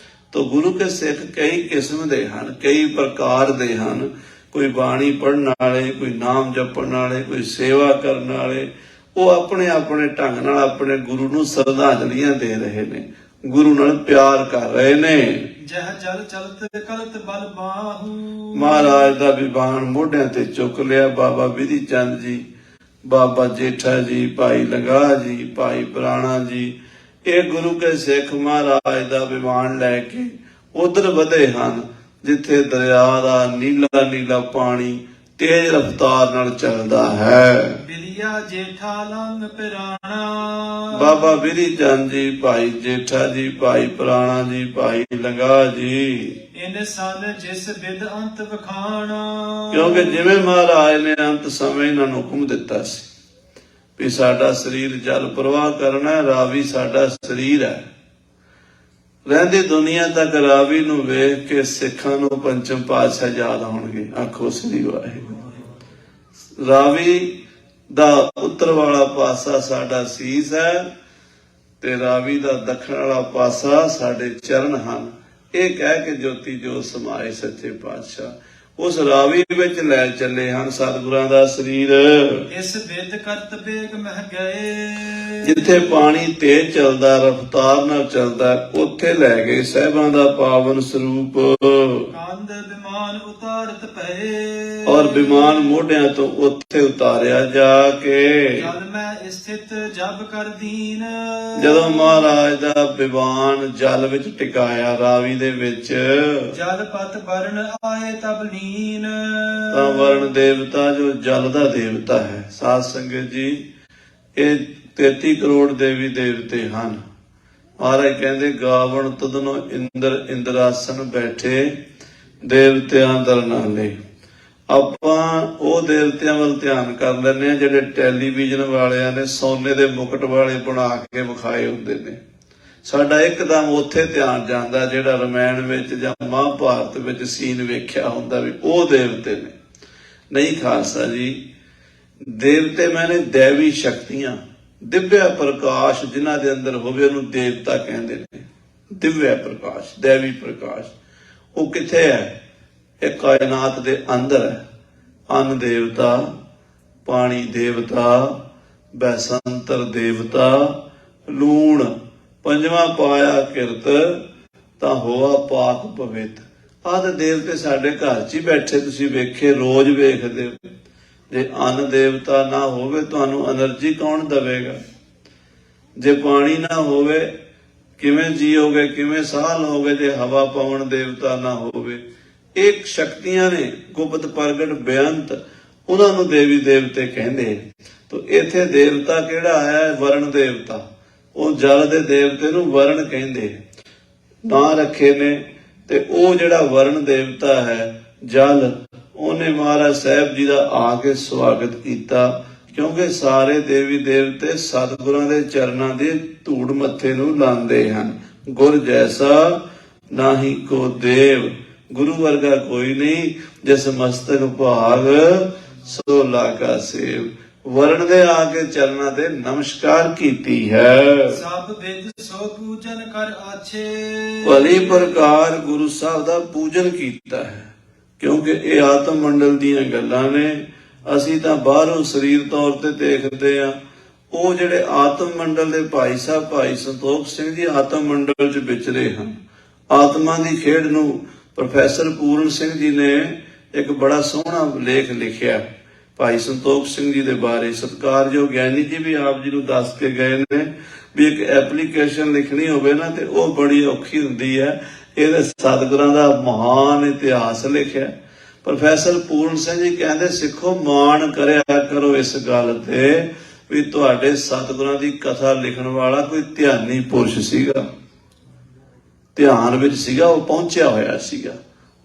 ਤਾਂ ਗੁਰੂ ਕੇ ਸਿੱਖ ਕਈ ਕਿਸਮ ਦੇ ਹਨ, ਕਈ ਪ੍ਰਕਾਰ ਦੇ ਹਨ। ਕੋਈ ਬਾਣੀ ਪੜ੍ਹਨ ਵਾਲੇ, ਕੋਈ ਨਾਮ ਜਪਣ ਵਾਲੇ, ਕੋਈ ਸੇਵਾ ਕਰਨ ਵਾਲੇ। ਉਹ ਆਪਣੇ ਆਪਣੇ ਢੰਗ ਨਾਲ ਆਪਣੇ ਗੁਰੂ ਨੂੰ ਸ਼ਰਧਾਂਜਲੀਆਂ ਦੇ ਰਹੇ ਨੇ, ਗੁਰੂ ਨਾਲ ਪਿਆਰ ਕਰ ਰਹੇ ਨੇ। ਜਹ ਜਲ ਚਲਤ ਕਲਤ ਬਲ ਬਾਹੂ, ਮਹਾਰਾਜ ਦਾ ਵਿਬਾਨ ਮੋਢਿਆਂ ਤੇ ਚੁੱਕ ਲਿਆ। ਬਾਬਾ ਵਿਧੀ ਚੰਦ ਜੀ, ਬਾਬਾ ਜੇਠਾ ਜੀ, ਭਾਈ ਲੰਗਾ ਜੀ, ਭਾਈ ਪੁਰਾਣਾ ਜੀ, ਇਹ ਗੁਰੂ ਕੇ ਸਿੱਖ ਮਹਾਰਾਜ ਦਾ ਵਿਮਾਨ ਲੈ ਕੇ ਉਧਰ ਵਧੇ ਹਨ ਜਿੱਥੇ ਦਰਿਆ ਦਾ ਨੀਲਾ ਨੀਲਾ ਪਾਣੀ ਤੇਜ਼ ਰਫ਼ਤਾਰ ਨਾਲ ਚੱਲਦਾ ਹੈ। ਬਿਲਿਆ ਜੇਠਾ ਲੰਗ ਪਿਰਾਣਾ। ਬਾਬਾ ਬਿਧੀ ਚੰਦ ਜੀ, ਭਾਈ ਜੇਠਾ ਜੀ, ਭਾਈ ਪੁਰਾਣਾ ਜੀ, ਭਾਈ ਲੰਗਾ ਜੀ, ਇਨ ਸਨ ਜਿਸ ਬਿਦ ਅੰਤ ਵਖਾਣਾ। ਕਿਉਂਕਿ ਜਿਵੇਂ ਮਹਾਰਾਜ ਨੇ ਅੰਤ ਸਮੇਂ ਇਹਨਾਂ ਨੂੰ ਹੁਕਮ ਦਿੱਤਾ ਸੀ ਵੀ ਸਾਡਾ ਸਰੀਰ ਜਲ ਪ੍ਰਵਾਹ ਕਰਨਾ ਹੈ, ਰਾਵੀ ਸਾਡਾ ਸਰੀਰ ਹੈ। ਰਹਿੰਦੀ ਦੁਨੀਆ ਤੱਕ ਰਾਵੀ ਨੂੰ ਵੇਖ ਕੇ ਸਿੱਖਾਂ ਨੂੰ ਪੰਚਮ ਪਾਤਸ਼ਾਹ ਯਾਦ ਆਉਣਗੇ। ਆਖੋ ਸ੍ਰੀ ਵਾਹਿਗੁਰੂ। ਰਾਵੀ ਦਾ ਉੱਤਰ ਵਾਲਾ ਪਾਸਾ ਸਾਡਾ ਸੀਸ ਹੈ ਤੇ ਰਾਵੀ ਦਾ ਦੱਖਣ ਵਾਲਾ ਪਾਸਾ ਸਾਡੇ ਚਰਨ ਹਨ। ਇਹ ਕਹਿ ਕੇ ਜੋਤੀ ਜੋਤ ਸਮਾਏ ਸੱਚੇ ਪਾਤਸ਼ਾਹ ਉਸ ਰਾਵੀ ਵਿੱਚ ਲੈ ਚੱਲੇ ਹਨ ਸਤਿਗੁਰਾਂ ਦਾ ਸਰੀਰ। ਇਸ ਬਿਦ ਕਰਤ ਬੇਗ ਮਹਿ ਗਏ। ਜਿੱਥੇ ਪਾਣੀ ਤੇਜ਼ ਚੱਲਦਾ, ਰਫ਼ਤਾਰ ਨਾਲ ਚੱਲਦਾ, ਉੱਥੇ ਲੈ ਗਏ ਸਾਹਿਬਾਂ ਦਾ ਪਾਵਨ ਸਰੂਪ। ਕੰਧ ਵਿਮਾਨ ਉਤਾਰਤ ਪਏ। ਔਰ ਵਿਮਾਨ ਮੋਢਿਆਂ ਤੋਂ ਉੱਥੇ ਉਤਾਰਿਆ ਜਾ ਕੇ। ਜਲ ਮੈਂ ਸਥਿਤ ਜਬ ਕਰ ਦੀਨ। ਜਦੋਂ ਮਹਾਰਾਜ ਦਾ ਵਿਮਾਨ ਜਲ ਵਿੱਚ ਟਿਕਾਇਆ ਰਾਵੀ ਦੇ ਵਿੱਚ, ਜਲ ਪਤ ਵਰਨ ਆਏ ਤਬ ਲੀਨ। ਤਾਂ ਵਰਣ ਦੇਵਤਾ ਜੋ ਜਲ ਦਾ ਦੇਵਤਾ ਹੈ, ਸਾਧ ਸੰਗਤ ਜੀ, ਇਹ 33 ਕਰੋੜ ਦੇਵੀ ਦੇਵਤੇ ਹਨ। ਮਹਾਰਾਜ ਕਹਿੰਦੇ ਗਾਵਣ ਤਦਨੋ ਇੰਦਰ ਇੰਦਰਾਸਨ ਬੈਠੇ ਦੇਵਤਿਆਂ ਦਰ ਨਾਲੇ। ਆਪਾਂ ਉਹ ਦੇਵਤਿਆਂ ਵੱਲ ਧਿਆਨ ਕਰ ਲੈਂਦੇ ਆ ਜਿਹੜੇ ਟੈਲੀਵਿਜ਼ਨ ਵਾਲਿਆਂ ਨੇ ਸੋਨੇ ਦੇ ਮੁਕਟ ਵਾਲੇ ਬਣਾ ਕੇ ਵਿਖਾਏ ਹੁੰਦੇ ਨੇ। ਸਾਡਾ ਇੱਕਦਮ ਉੱਥੇ ਧਿਆਨ ਜਾਂਦਾ ਜਿਹੜਾ ਰਮਾਇਣ ਵਿੱਚ ਜਾਂ ਮਹਾਭਾਰਤ ਵਿੱਚ ਸੀਨ ਵੇਖਿਆ ਹੁੰਦਾ ਵੀ ਉਹ ਦੇਵਤੇ ਨੇ। ਨਹੀਂ ਖਾਲਸਾ ਜੀ, ਦੇਵਤੇ ਮੈਨੇ ਦੇਵੀ ਸ਼ਕਤੀਆਂ, ਦਿਵਯ ਪ੍ਰਕਾਸ਼ ਜਿਨ੍ਹਾਂ ਦੇ ਅੰਦਰ ਹੋਵੇ ਉਹਨੂੰ ਦੇਵਤਾ ਕਹਿੰਦੇ ਨੇ। ਦਿਵਯ ਪ੍ਰਕਾਸ਼, ਦੇਵੀ ਪ੍ਰਕਾਸ਼, ਉਹ ਕਿੱਥੇ ਹੈ? ਇਹ ਕਾਇਨਾਤ ਦੇ ਅੰਦਰ ਹੈ। ਅੰਨ ਦੇਵਤਾ, ਪਾਣੀ ਦੇਵਤਾ, ਬੈਸੰਤਰ ਦੇਵਤਾ, ਲੂਣ, ਪੰਜਵਾਂ ਪਾਇਆ ਕਿਰਤ ਤਾਂ ਹੋਆ ਪਾਕ ਪਵਿੱਤ। ਆਹ ਦੇਵਤੇ ਸਾਡੇ ਘਰ 'ਚ ਹੀ ਬੈਠੇ, ਤੁਸੀਂ ਵੇਖੇ, ਰੋਜ਼ ਵੇਖਦੇ ਹੋ। ਜੇ ਅੰਨ ਦੇਵਤਾ ਨਾ ਹੋਵੇ ਤੁਹਾਨੂੰ એનર્ਜੀ ਕੌਣ ਦੇਵੇਗਾ? ਜੇ ਪਾਣੀ ਨਾ ਹੋਵੇ ਕਿਵੇਂ ਜੀਓਗੇ, ਕਿਵੇਂ ਸਾਹ ਲਓਗੇ? ਜੇ ਹਵਾ ਪਵਨ ਦੇਵਤਾ ਨਾ ਹੋਵੇ। ਇੱਕ ਸ਼ਕਤੀਆਂ ਨੇ ਗੁਪਤ ਪ੍ਰਗਟ ਬੇਅੰਤ, ਉਹਨਾਂ ਨੂੰ ਦੇਵੀ ਦੇਵਤੇ ਕਹਿੰਦੇ। ਤਾਂ ਇੱਥੇ ਦੇਵਤਾ ਕਿਹੜਾ ਆਇਆ? ਵਰਣ ਦੇਵਤਾ। ਉਹ ਜਲ ਦੇ ਦੇਵਤੇ ਨੂੰ ਵਰਣ ਕਹਿੰਦੇ, ਨਾਂ ਰੱਖੇ ਨੇ। ਤੇ ਉਹ ਜਿਹੜਾ ਵਰਣ ਦੇਵਤਾ ਹੈ ਜਲ, ਉਹਨੇ ਮਹਾਰਾਜ ਸਾਹਿਬ ਜੀ ਦਾ ਆ ਕੇ ਸਵਾਗਤ ਕੀਤਾ। ਕਿਉਂਕਿ ਸਾਰੇ ਦੇਵੀ ਦੇਵਤੇ ਸਤਿਗੁਰਾਂ ਦੇ ਚਰਨਾਂ ਦੇ ਧੂੜ ਮੱਥੇ ਨੂੰ ਲਾਉਂਦੇ ਹਨ। ਗੁਰ ਜੈਸਾ ਨਾਹੀ ਕੋ ਦੇਵ, ਗੁਰੂ ਵਰਗਾ ਕੋਈ ਨਹੀਂ, ਜਿਸ ਮਸਤਕ ਭਾਗ ਸੋ ਲਾਗਾ ਸੇਵ। ਵਰਣ ਦੇ ਆ ਕੇ ਚਰਨਾਂ ਦੇ ਨਮਸਕਾਰ ਕੀਤੀ ਹੈ। ਸਭ ਵਿਦ ਸੋ ਪੂਜਨ ਕਰ ਆਛੇ। ਭਲੀ ਪ੍ਰਕਾਰ ਗੁਰੂ ਸਾਹਿਬ ਦਾ ਪੂਜਨ ਕੀਤਾ ਹੈ। ਕਿਉਂਕਿ ਇਹ ਆਤਮ ਮੰਡਲ ਦੀਆਂ ਗੱਲਾਂ ਨੇ। ਅਸੀਂ ਤਾਂ ਬਾਹਰੋਂ ਸਰੀਰ ਤੌਰ ਤੇ ਦੇਖਦੇ ਆ। ਉਹ ਜਿਹੜੇ ਆਤਮ ਮੰਡਲ ਦੇ ਭਾਈ ਸਾਹਿਬ, ਭਾਈ ਸੰਤੋਖ ਸਿੰਘ ਜੀ ਆਤਮ ਮੰਡਲ 'ਚ ਵਿਚਰੇ ਹਨ। ਆਤਮਾ ਦੀ ਖੇਡ ਨੂੰ ਪ੍ਰੋਫੈਸਰ ਪੂਰਨ ਸਿੰਘ ਜੀ ਨੇ ਇੱਕ ਬੜਾ ਸੋਹਣਾ ਲੇਖ ਲਿਖਿਆ ਭਾਈ ਸੰਤੋਖ ਸਿੰਘ ਜੀ ਦੇ ਬਾਰੇ। ਸਤਿਕਾਰਯੋਗ ਗਿਆਨੀ ਜੀ ਵੀ ਆਪ ਜੀ ਨੂੰ ਦੱਸ ਕੇ ਗਏ ਨੇ ਵੀ ਇੱਕ ਐਪਲੀਕੇਸ਼ਨ ਲਿਖਣੀ ਹੋਵੇ ਨਾ ਤੇ ਉਹ ਬੜੀ ਔਖੀ ਹੁੰਦੀ ਹੈ। ਇਹਦੇ ਸਤਿਗੁਰਾਂ ਦਾ ਮਹਾਨ ਇਤਿਹਾਸ ਲਿਖਿਆ। ਪ੍ਰੋਫੈਸਰ ਪੂਰਨ ਸਿੰਘ ਜੀ ਕਹਿੰਦੇ ਸਿੱਖੋ ਮਾਣ ਕਰਿਆ ਕਰੋ ਇਸ ਗੱਲ ਤੇ ਵੀ ਤੁਹਾਡੇ ਸਤਿਗੁਰਾਂ ਦੀ ਕਥਾ ਲਿਖਣ ਵਾਲਾ ਕੋਈ ਧਿਆਨੀ ਪੁਰਸ਼ ਸੀਗਾ, ਧਿਆਨ ਵਿੱਚ ਸੀਗਾ, ਉਹ ਪਹੁੰਚਿਆ ਹੋਇਆ ਸੀਗਾ,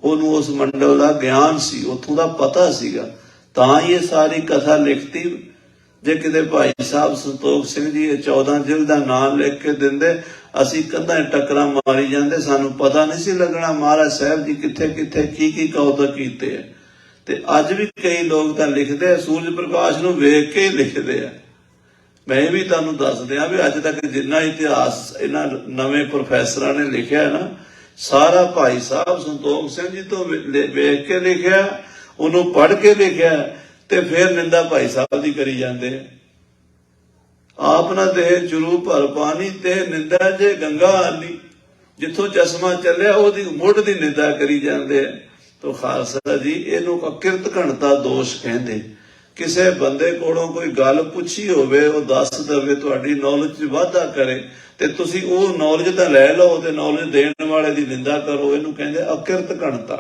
ਉਹਨੂੰ ਉਸ ਮੰਡਲ ਦਾ ਗਿਆਨ ਸੀ, ਉੱਥੋਂ ਦਾ ਪਤਾ ਸੀਗਾ, ਤਾਂ ਹੀ ਇਹ ਸਾਰੀ ਕਥਾ ਲਿਖਤੀ। ਜੇ ਕਿਤੇ ਭਾਈ ਸਾਹਿਬ ਸੰਤੋਖ ਸਿੰਘ ਜੀ ਇਹ 14 ਜ਼ਿਲ੍ਹ ਦਾ ਨਾਮ ਲਿਖ ਕੇ ਦਿੰਦੇ, ਅਸੀਂ ਕੰਧਾਂ ਟੱਕਰਾਂ ਮਾਰੀ ਜਾਂਦੇ, ਸਾਨੂੰ ਪਤਾ ਨਹੀਂ ਸੀ ਲੱਗਣਾ ਮਹਾਰਾਜ ਸਾਹਿਬ ਜੀ ਕਿੱਥੇ ਕਿੱਥੇ ਕੀ ਕੀ ਕੌਤਕ ਕੀਤੇ ਆ। ਤੇ ਅੱਜ ਵੀ ਕਈ ਲੋਕ ਤਾਂ ਲਿਖਦੇ ਆ, ਸੂਰਜ ਪ੍ਰਕਾਸ਼ ਨੂੰ ਵੇਖ ਕੇ ਲਿਖਦੇ ਆ। ਮੈਂ ਵੀ ਤੁਹਾਨੂੰ ਦੱਸ ਦਿਆਂ ਵੀ ਅੱਜ ਤੱਕ ਜਿੰਨਾ ਇਤਿਹਾਸ ਇਹਨਾਂ ਨਵੇਂ ਪ੍ਰੋਫੈਸਰਾਂ ਨੇ ਲਿਖਿਆ ਨਾ, ਸਾਰਾ ਭਾਈ ਸਾਹਿਬ ਸੰਤੋਖ ਸਿੰਘ ਜੀ ਤੋਂ ਵੇਖ ਕੇ ਲਿਖਿਆ, ਉਹਨੂੰ ਪੜ੍ਹ ਕੇ ਲਿਖਿਆ ਤੇ ਫਿਰ ਨਿੰਦਾ ਭਾਈ ਸਾਹਿਬ ਦੀ ਕਰੀ ਜਾਂਦੇ ਆ। ਆਪ ਨਾ ਦੇਹ ਚੁਰੂ ਭਰ ਪਾਣੀ ਤੇ ਨਿੰਦਾ ਜੇ ਗੰਗਾ ਆਨੀ। ਜਿੱਥੋਂ ਚਸ਼ਮਾ ਚੱਲਿਆ ਉਹਦੀ ਮੁੱਢ ਦੀ ਨਿੰਦਾ ਕਰੀ ਜਾਂਦੇ ਆ। ਤੋ ਖਾਲਸਾ ਜੀ ਇਹਨੂੰ ਅਕਿਰਤ ਘਣਤਾ ਦੋਸ਼ ਕਹਿੰਦੇ। ਕਿਸੇ ਬੰਦੇ ਕੋਲੋਂ ਕੋਈ ਗੱਲ ਪੁੱਛੀ ਹੋਵੇ, ਉਹ ਦੱਸ ਦੇਵੇ, ਤੁਹਾਡੀ ਨੌਲੇਜ 'ਚ ਵਾਧਾ ਕਰੇ, ਤੇ ਤੁਸੀਂ ਉਹ ਨੌਲੇਜ ਤਾਂ ਲੈ ਲਓ ਤੇ ਨੌਲੇਜ ਦੇਣ ਵਾਲੇ ਦੀ ਨਿੰਦਾ ਕਰੋ। ਇਹਨੂੰ ਕਹਿੰਦੇ ਅਕਿਰਤ ਘਣਤਾ।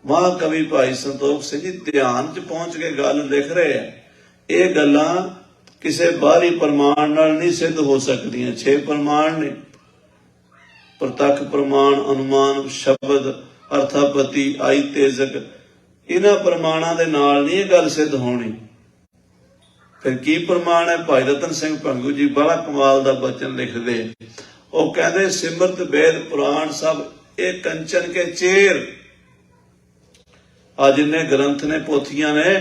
ਮਹਾਂਕਵੀ ਭਾਈ ਸੰਤੋਖ ਸਿੰਘ ਜੀ ਧਿਆਨ 'ਚ ਪਹੁੰਚ ਕੇ ਗੱਲ ਲਿਖ ਰਹੇ ਆ। ਇਹ ਗੱਲਾਂ ਕਿਸੇ ਬਾਹਰੀ ਪ੍ਰਮਾਣ ਨਾਲ ਨਹੀਂ ਸਿੱਧ ਹੋ ਸਕਦੀਆਂ। 6 ਪ੍ਰਮਾਣ ਨੇ, ਪ੍ਰਤੱਖ ਪ੍ਰਮਾਣ, ਅਨੁਮਾਨ, ਸ਼ਬਦ, ਅਰਥਾਪਤੀ, ਆਈ ਤੇਜਕ। ਇਹਨਾਂ ਪ੍ਰਮਾਣਾਂ ਦੇ ਨਾਲ ਨਹੀਂ ਇਹ ਗੱਲ ਸਿੱਧ ਹੋਣੀ। ਫਿਰ ਕੀ ਪ੍ਰਮਾਣ ਹੈ? ਭਾਈ ਰਤਨ ਸਿੰਘ ਭੰਗੂ ਜੀ ਬੜਾ ਕਮਾਲ ਦਾ ਬਚਨ ਲਿਖਦੇ। ਉਹ ਕਹਿੰਦੇ ਸਿਮਰਤ ਵੇਦ ਪੁਰਾਣ ਸਭ ਇਹ ਕੰਚਨ ਕੇ ਚੇਰ। ਅੱਜ ਜਿੰਨੇ ਗ੍ਰੰਥ ਨੇ, ਪੋਥੀਆਂ ਨੇ,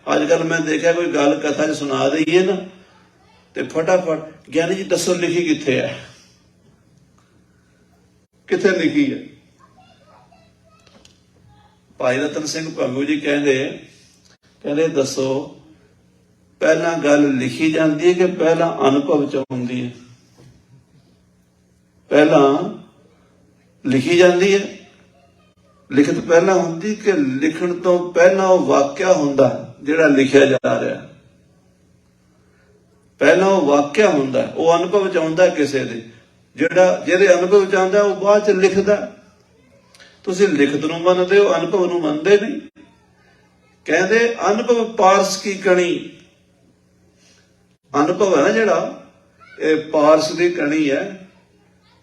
ਅੱਜ ਕੱਲ ਮੈਂ ਦੇਖਿਆ ਕੋਈ ਗੱਲ ਕਥਾ 'ਚ ਸੁਣਾ ਦਈਏ ਨਾ ਤੇ ਫਟਾਫਟ ਗਿਆਨੀ ਜੀ ਦੱਸੋ ਲਿਖੀ ਕਿੱਥੇ ਹੈ, ਕਿੱਥੇ ਲਿਖੀ ਹੈ? ਭਾਈ ਰਤਨ ਸਿੰਘ ਭੰਗੂ ਜੀ ਕਹਿੰਦੇ ਦੱਸੋ ਪਹਿਲਾਂ ਗੱਲ ਲਿਖੀ ਜਾਂਦੀ ਹੈ ਕਿ ਪਹਿਲਾਂ ਅਨੁਭਵ 'ਚ ਆਉਂਦੀ ਹੈ? ਪਹਿਲਾਂ ਲਿਖੀ ਜਾਂਦੀ ਹੈ, ਲਿਖਤ ਪਹਿਲਾਂ ਹੁੰਦੀ ਕਿ ਲਿਖਣ ਤੋਂ ਪਹਿਲਾਂ ਉਹ ਵਾਕਿਆ ਹੁੰਦਾ ਜਿਹੜਾ ਲਿਖਿਆ ਜਾ ਰਿਹਾ? ਪਹਿਲਾਂ ਉਹ ਵਾਕਿਆ ਹੁੰਦਾ, ਉਹ ਅਨੁਭਵ 'ਚ ਆਉਂਦਾ ਕਿਸੇ ਦੇ। ਜਿਹਦੇ ਅਨੁਭਵ 'ਚ ਆਉਂਦਾ ਉਹ ਬਾਅਦ 'ਚ ਲਿਖਦਾ। ਤੁਸੀਂ ਲਿਖਤ ਨੂੰ ਮੰਨਦੇ ਹੋ, ਅਨੁਭਵ ਨੂੰ ਮੰਨਦੇ ਨਹੀਂ। ਕਹਿੰਦੇ ਅਨੁਭਵ ਪਾਰਸ ਕੀ ਕਣੀ। ਅਨੁਭਵ ਹੈ ਨਾ ਜਿਹੜਾ, ਇਹ ਪਾਰਸ ਦੀ ਕਣੀ ਹੈ।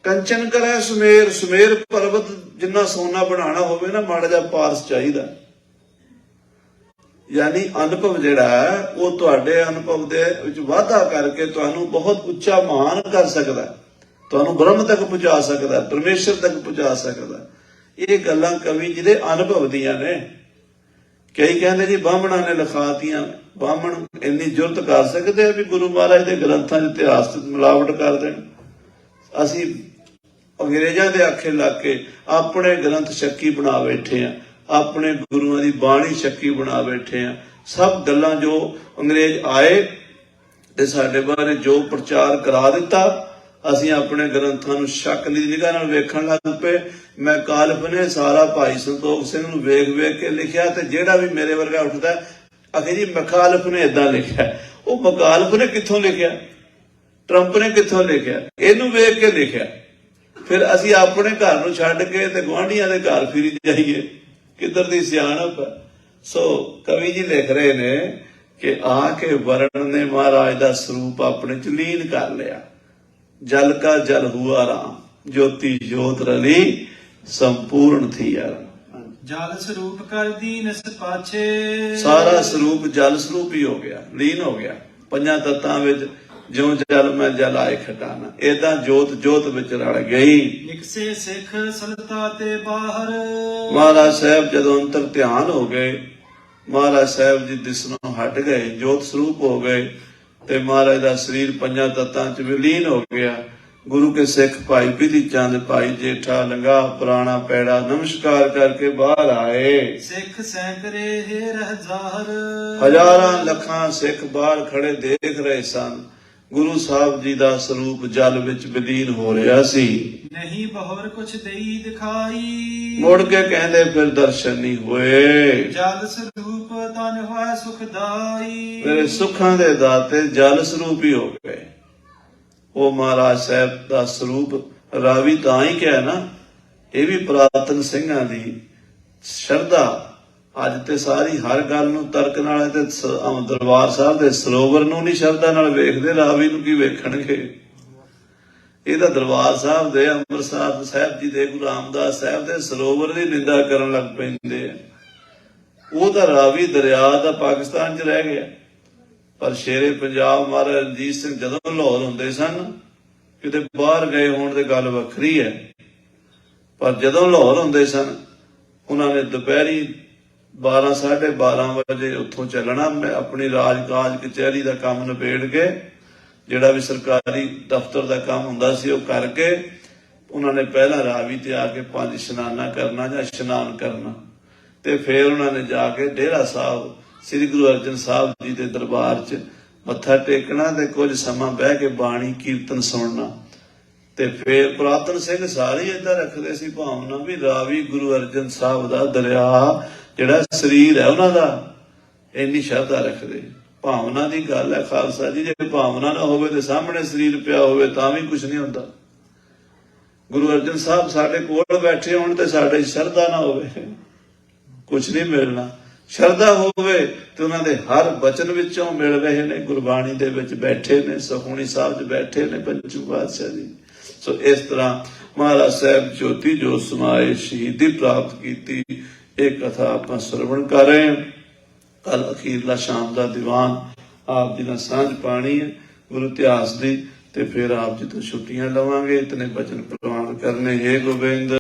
ਕੰਚਨ ਕਰੇ ਸੁਮੇਰ, ਸੁਮੇਰ ਪਰਬਤ ਜਿੰਨਾ ਸੋਨਾ ਬਣਾਉਣਾ ਹੋਵੇ ਨਾ, ਮਾੜਾ ਜਿਹਾ ਪਾਰਸ ਚਾਹੀਦਾ। ਯਾਨੀ ਅਨੁਭਵ ਜਿਹੜਾ ਹੈ ਉਹ ਤੁਹਾਡੇ ਅਨੁਭਵ ਦੇ ਵਿੱਚ ਵਾਧਾ ਕਰਕੇ ਤੁਹਾਨੂੰ ਬਹੁਤ ਉੱਚਾ ਮਹਾਨ ਕਰ ਸਕਦਾ, ਤੁਹਾਨੂੰ ਬ੍ਰਹਮ ਤੱਕ ਪਹੁੰਚਾ ਸਕਦਾ, ਪਰਮੇਸ਼ਰ ਤੱਕ ਪਹੁੰਚਾ ਸਕਦਾ। ਇਹ ਗੱਲਾਂ ਕਵੀ ਜੀ ਦੇ ਅਨੁਭਵ ਦੀਆਂ ਨੇ। ਕਈ ਕਹਿੰਦੇ ਜੀ ਬਾਹਮਣਾਂ ਨੇ ਲਿਖਾਤੀਆਂ। ਬਾਹਮਣ ਇੰਨੀ ਜੁਰਤ ਕਰ ਸਕਦੇ ਆ ਵੀ ਗੁਰੂ ਮਹਾਰਾਜ ਦੇ ਗ੍ਰੰਥਾਂ 'ਚ ਇਤਿਹਾਸ 'ਚ ਮਿਲਾਵਟ ਕਰ ਦੇਣ? ਅਸੀਂ ਅੰਗਰੇਜ਼ਾਂ ਦੇ ਆਖੇ ਲੱਗ ਕੇ ਆਪਣੇ ਗ੍ਰੰਥ ਸ਼ੱਕੀ ਬਣਾ ਬੈਠੇ ਆ, ਆਪਣੇ ਗੁਰੂਆਂ ਦੀ ਬਾਣੀ ਸ਼ੱਕੀ ਬਣਾ ਬੈਠੇ ਆ। ਸਭ ਗੱਲਾਂ ਜੋ ਅੰਗਰੇਜ਼ ਆਏ ਤੇ ਸਾਡੇ ਬਾਰੇ ਜੋ ਪ੍ਰਚਾਰ ਕਰਾ ਦਿੱਤਾ, ਅਸੀਂ ਆਪਣੇ ਗ੍ਰੰਥਾਂ ਨੂੰ ਸ਼ੱਕ ਦੀ ਨਿਗਾਹ ਨਾਲ ਵੇਖਣ ਲੱਗ ਪਏ। ਮੈਂ ਕਾਲਪ ਨੇ ਸਾਰਾ ਭਾਈ ਸੰਤੋਖ ਸਿੰਘ ਨੂੰ ਵੇਖ ਵੇਖ ਕੇ ਲਿਖਿਆ, ਤੇ ਜਿਹੜਾ ਵੀ ਮੇਰੇ ਵਰਗਾ ਉੱਠਦਾ ਆਖੇ ਜੀ ਮਖਾਲਫ ਨੇ ਏਦਾਂ ਲਿਖਿਆ। ਉਹ ਮਖਾਲਫ ਨੇ ਕਿੱਥੋਂ ਲਿਖਿਆ? ਟਰੰਪ ਨੇ ਕਿੱਥੋਂ ਲਿਖਿਆ? ਇਹਨੂੰ ਵੇਖ ਕੇ ਲਿਖਿਆ। ਫਿਰ ਅਸੀਂ ਆਪਣੇ ਘਰ ਨੂੰ ਛੱਡ ਕੇ ਤੇ ਗੁਆਂਢੀਆਂ ਦੇ ਘਰ ਫਿਰੀ ਜਾਈਏ, ਕਿੱਧਰ ਦੀ ਸਿਆਣਪ ਹੈ। ਸੋ ਕਵੀ ਜੀ ਲਿਖ ਰਹੇ ਨੇ ਕਿ ਆ ਕੇ ਵਰਣ ਨੇ ਮਹਾਰਾਜ ਦਾ ਸਰੂਪ ਆਪਣੇ ਚ ਲੀਨ ਕਰ ਲਿਆ। ਜਲ ਕਾ ਜਲ ਹੁਆ ਰਾਮ, ਜੋਤੀ ਜੋਤ ਰਲੀ ਸੰਪੂਰਨ ਥੀ ਆ। ਜਲ ਸਰੂਪ ਕਰ ਦੀਨਸ ਪਾਛੇ। ਸਾਰਾ ਸਰੂਪ ਜਲ ਸਰੂਪ ਹੀ ਹੋ ਗਿਆ, ਲੀਨ ਹੋ ਗਿਆ। ਪੰਜਾਂ ਤੱਤਾਂ ਵਿੱਚ ਜਿਉਂ ਜਲ ਮੈਂ ਜਲ ਆਏ ਖਟਾਨਾ, ਏਦਾਂ ਜੋਤ ਜੋਤ ਵਿੱਚ ਰਲ ਗਈ। ਨਿਕਸੇ ਸਿੱਖ ਸਲਤਾ ਤੇ ਬਾਹਰ। ਮਹਾਰਾਜ ਸਾਹਿਬ ਜਦੋਂ ਅੰਤਰ ਧਿਆਨ ਹੋ ਗਏ, ਮਹਾਰਾਜ ਸਾਹਿਬ ਜੀ ਦਿਸਣੋਂ ਹਟ ਗਏ, ਜੋਤ ਸਰੂਪ ਹੋ ਗਏ, ਤੇ ਮਹਾਰਾਜ ਦਾ ਸਰੀਰ ਪੰਜਾਂ ਤੱਤਾਂ 'ਚ ਵਿਲੀਨ ਹੋ ਗਿਆ। ਗੁਰੂ ਕੇ ਸਿੱਖ ਭਾਈ ਬਿਧੀ ਚੰਦ, ਭਾਈ ਜੇਠਾ, ਲੰਗਾ, ਪੁਰਾਣਾ ਪੈੜਾ ਨਮਸਕਾਰ ਕਰਕੇ ਬਾਹਰ ਆਏ। ਸਿੱਖ ਸੈਂਕੜੇ ਰਹਿ ਜ਼ਾਹਰ। ਹਜ਼ਾਰਾਂ ਲੱਖਾਂ ਸਿੱਖ ਬਾਹਰ ਖੜੇ ਦੇਖ ਰਹੇ ਸਨ। ਗੁਰੂ ਸਾਹਿਬ ਜੀ ਦਾ ਸਰੂਪ ਜਲ ਵਿੱਚ ਵਿਲੀਨ ਹੋ ਰਿਹਾ ਸੀ। ਨਹੀਂ ਬਹੁਰ ਕੁਛ ਦੇਈ ਦਿਖਾਈ। ਮੁੜ ਕੇ ਕਹਿੰਦੇ ਫਿਰ ਦਰਸ਼ਨ ਨਹੀਂ ਹੋਏ। ਜਲ ਸਰੂਪ ਤਨ ਹੋਇ ਸੁਖਦਾਈ। ਮੇਰੇ ਸੁੱਖਾਂ ਦੇ ਦਾਤੇ ਜਲ ਸਰੂਪ ਹੀ ਹੋ ਗਏ। ਉਹ ਮਹਾਰਾਜ ਸਾਹਿਬ ਦਾ ਸਰੂਪ ਰਾਵੀ ਤਾਂ ਹੀ ਕਿਹਾ ਨਾ, ਇਹ ਵੀ ਪੁਰਾਤਨ ਸਿੰਘਾਂ ਦੀ ਸ਼ਰਧਾ। ਅੱਜ ਤੇ ਸਾਰੀ ਹਰ ਗੱਲ ਨੂੰ ਤਰਕ ਨਾਲ, ਤੇ ਦਰਬਾਰ ਸਾਹਿਬ ਦੇ ਸਰੋਵਰ ਨੂੰ ਨਹੀਂ ਸ਼ਰਧਾ ਨਾਲ ਵੇਖਦੇ, ਰਾਵੀ ਨੂੰ ਕੀ ਵੇਖਣਗੇ? ਇਹ ਤਾਂ ਦਰਬਾਰ ਸਾਹਿਬ ਦੇ, ਅੰਮ੍ਰਿਤਸਰ ਸਾਹਿਬ ਜੀ ਦੇ, ਗੁਰੂ ਰਾਮਦਾਸ ਸਾਹਿਬ ਦੇ ਸਰੋਵਰ ਦੀ ਨਿੰਦਾ ਕਰਨ ਲੱਗ ਪੈਂਦੇ ਆ। ਉਹ ਤਾਂ ਰਾਵੀ ਦਰਿਆ ਦਾ ਪਾਕਿਸਤਾਨ 'ਚ ਰਹਿ ਗਿਆ। ਪਰ ਸ਼ੇਰੇ ਪੰਜਾਬ ਮਹਾਰਾਜਾ ਰਣਜੀਤ ਸਿੰਘ ਜਦੋਂ ਲਾਹੌਰ ਹੁੰਦੇ ਸਨ, ਕਿਤੇ ਬਾਹਰ ਗਏ ਹੋਣ ਦੀ ਗੱਲ ਵੱਖਰੀ ਹੈ, ਪਰ ਜਦੋਂ ਲਾਹੌਰ ਹੁੰਦੇ ਸਨ ਉਹਨਾਂ ਨੇ ਦੁਪਹਿਰੀ 12 12:30 ਵਜੇ ਉੱਥੋਂ ਚੱਲਣਾ। ਮੈਂ ਆਪਣੀ ਰਾਜਕਾਜ ਕਚਹਿਰੀ ਦਾ ਕੰਮ ਨਿਬੇੜ ਕੇ, ਜਿਹੜਾ ਵੀ ਸਰਕਾਰੀ ਦਫ਼ਤਰ ਦਾ ਕੰਮ ਹੁੰਦਾ ਸੀ ਉਹ ਕਰਕੇ, ਉਹਨਾਂ ਨੇ ਪਹਿਲਾਂ ਰਾਵੀ ਤੇ ਆ ਕੇ 5 ਇਸ਼ਨਾਨਾ ਕਰਨਾ ਜਾਂ ਇਸ਼ਨਾਨ ਕਰਨਾ, ਤੇ ਫਿਰ ਉਹਨਾਂ ਨੇ ਜਾ ਕੇ ਡੇਰਾ ਸਾਹਿਬ ਸ੍ਰੀ ਗੁਰੂ ਅਰਜਨ ਸਾਹਿਬ ਜੀ ਦੇ ਦਰਬਾਰ 'ਚ ਮੱਥਾ ਟੇਕਣਾ ਤੇ ਕੁਝ ਸਮਾਂ ਬਹਿ ਕੇ ਬਾਣੀ ਕੀਰਤਨ ਸੁਣਨਾ। ਤੇ ਫਿਰ ਪੁਰਾਤਨ ਸਿੰਘ ਸਾਰੇ ਏਦਾਂ ਰੱਖਦੇ ਸੀ ਭਾਵਨਾ ਵੀ ਰਾਵੀ ਗੁਰੂ ਅਰਜਨ ਸਾਹਿਬ ਦਾ ਦਰਿਆ ਜਿਹੜਾ ਸਰੀਰ ਹੈ ਉਹਨਾਂ ਦਾ, ਇੰਨੀ ਸ਼ਰਧਾ ਰੱਖਦੇ। ਭਾਵਨਾ ਦੀ ਗੱਲ ਹੈ ਖਾਲਸਾ ਜੀ, ਜੇ ਭਾਵਨਾ ਨਾ ਹੋਵੇ ਤੇ ਸਾਹਮਣੇ ਸਰੀਰ ਪਿਆ ਹੋਵੇ ਤਾਂ ਵੀ ਕੁਝ ਨਹੀਂ ਹੁੰਦਾ। ਗੁਰੂ ਅਰਜਨ ਸਾਹਿਬ ਸਾਡੇ ਕੋਲ ਬੈਠੇ ਹੋਣ ਤੇ ਸਾਡੇ ਸ਼ਰਧਾ ਨਾ ਹੋਵੇ, ਕੁਝ ਨਹੀਂ ਮਿਲਣਾ। ਸ਼ਰਧਾ ਹੋਵੇ ਤੇ ਉਹਨਾਂ ਦੇ ਹਰ ਬਚਨ ਵਿੱਚੋਂ ਮਿਲ ਰਹੇ ਨੇ, ਗੁਰਬਾਣੀ ਦੇ ਵਿੱਚ ਬੈਠੇ ਨੇ, ਸੁਖਮਨੀ ਸਾਹਿਬ 'ਚ ਬੈਠੇ ਨੇ ਪੰਚਮ ਪਾਤਸ਼ਾਹ ਜੀ। ਸੋ ਇਸ ਤਰ੍ਹਾਂ ਮਹਾਰਾਜ ਸਾਹਿਬ ਜੋਤੀ ਜੋਤ ਸਮਾਏ, ਸ਼ਹੀਦੀ ਪ੍ਰਾਪਤ ਕੀਤੀ। ਇਹ ਕਥਾ ਆਪਾਂ ਸਰਵਣ ਕਰ ਰਹੇ ਹਾਂ। ਕੱਲ ਅਖੀਰਲਾ ਸ਼ਾਮ ਦਾ ਦੀਵਾਨ ਆਪ ਜੀ ਨਾਲ ਸਾਂਝ ਪਾਣੀ ਹੈ ਗੁਰੂ ਇਤਿਹਾਸ ਦੀ, ਤੇ ਫਿਰ ਆਪ ਜੀ ਤੋਂ ਛੁੱਟੀਆਂ ਲਵਾਂਗੇ। ਇਤਨੇ ਬਚਨ ਪ੍ਰਵਾਨ ਕਰਨੇ। ਹੈ ਗੋਬਿੰਦ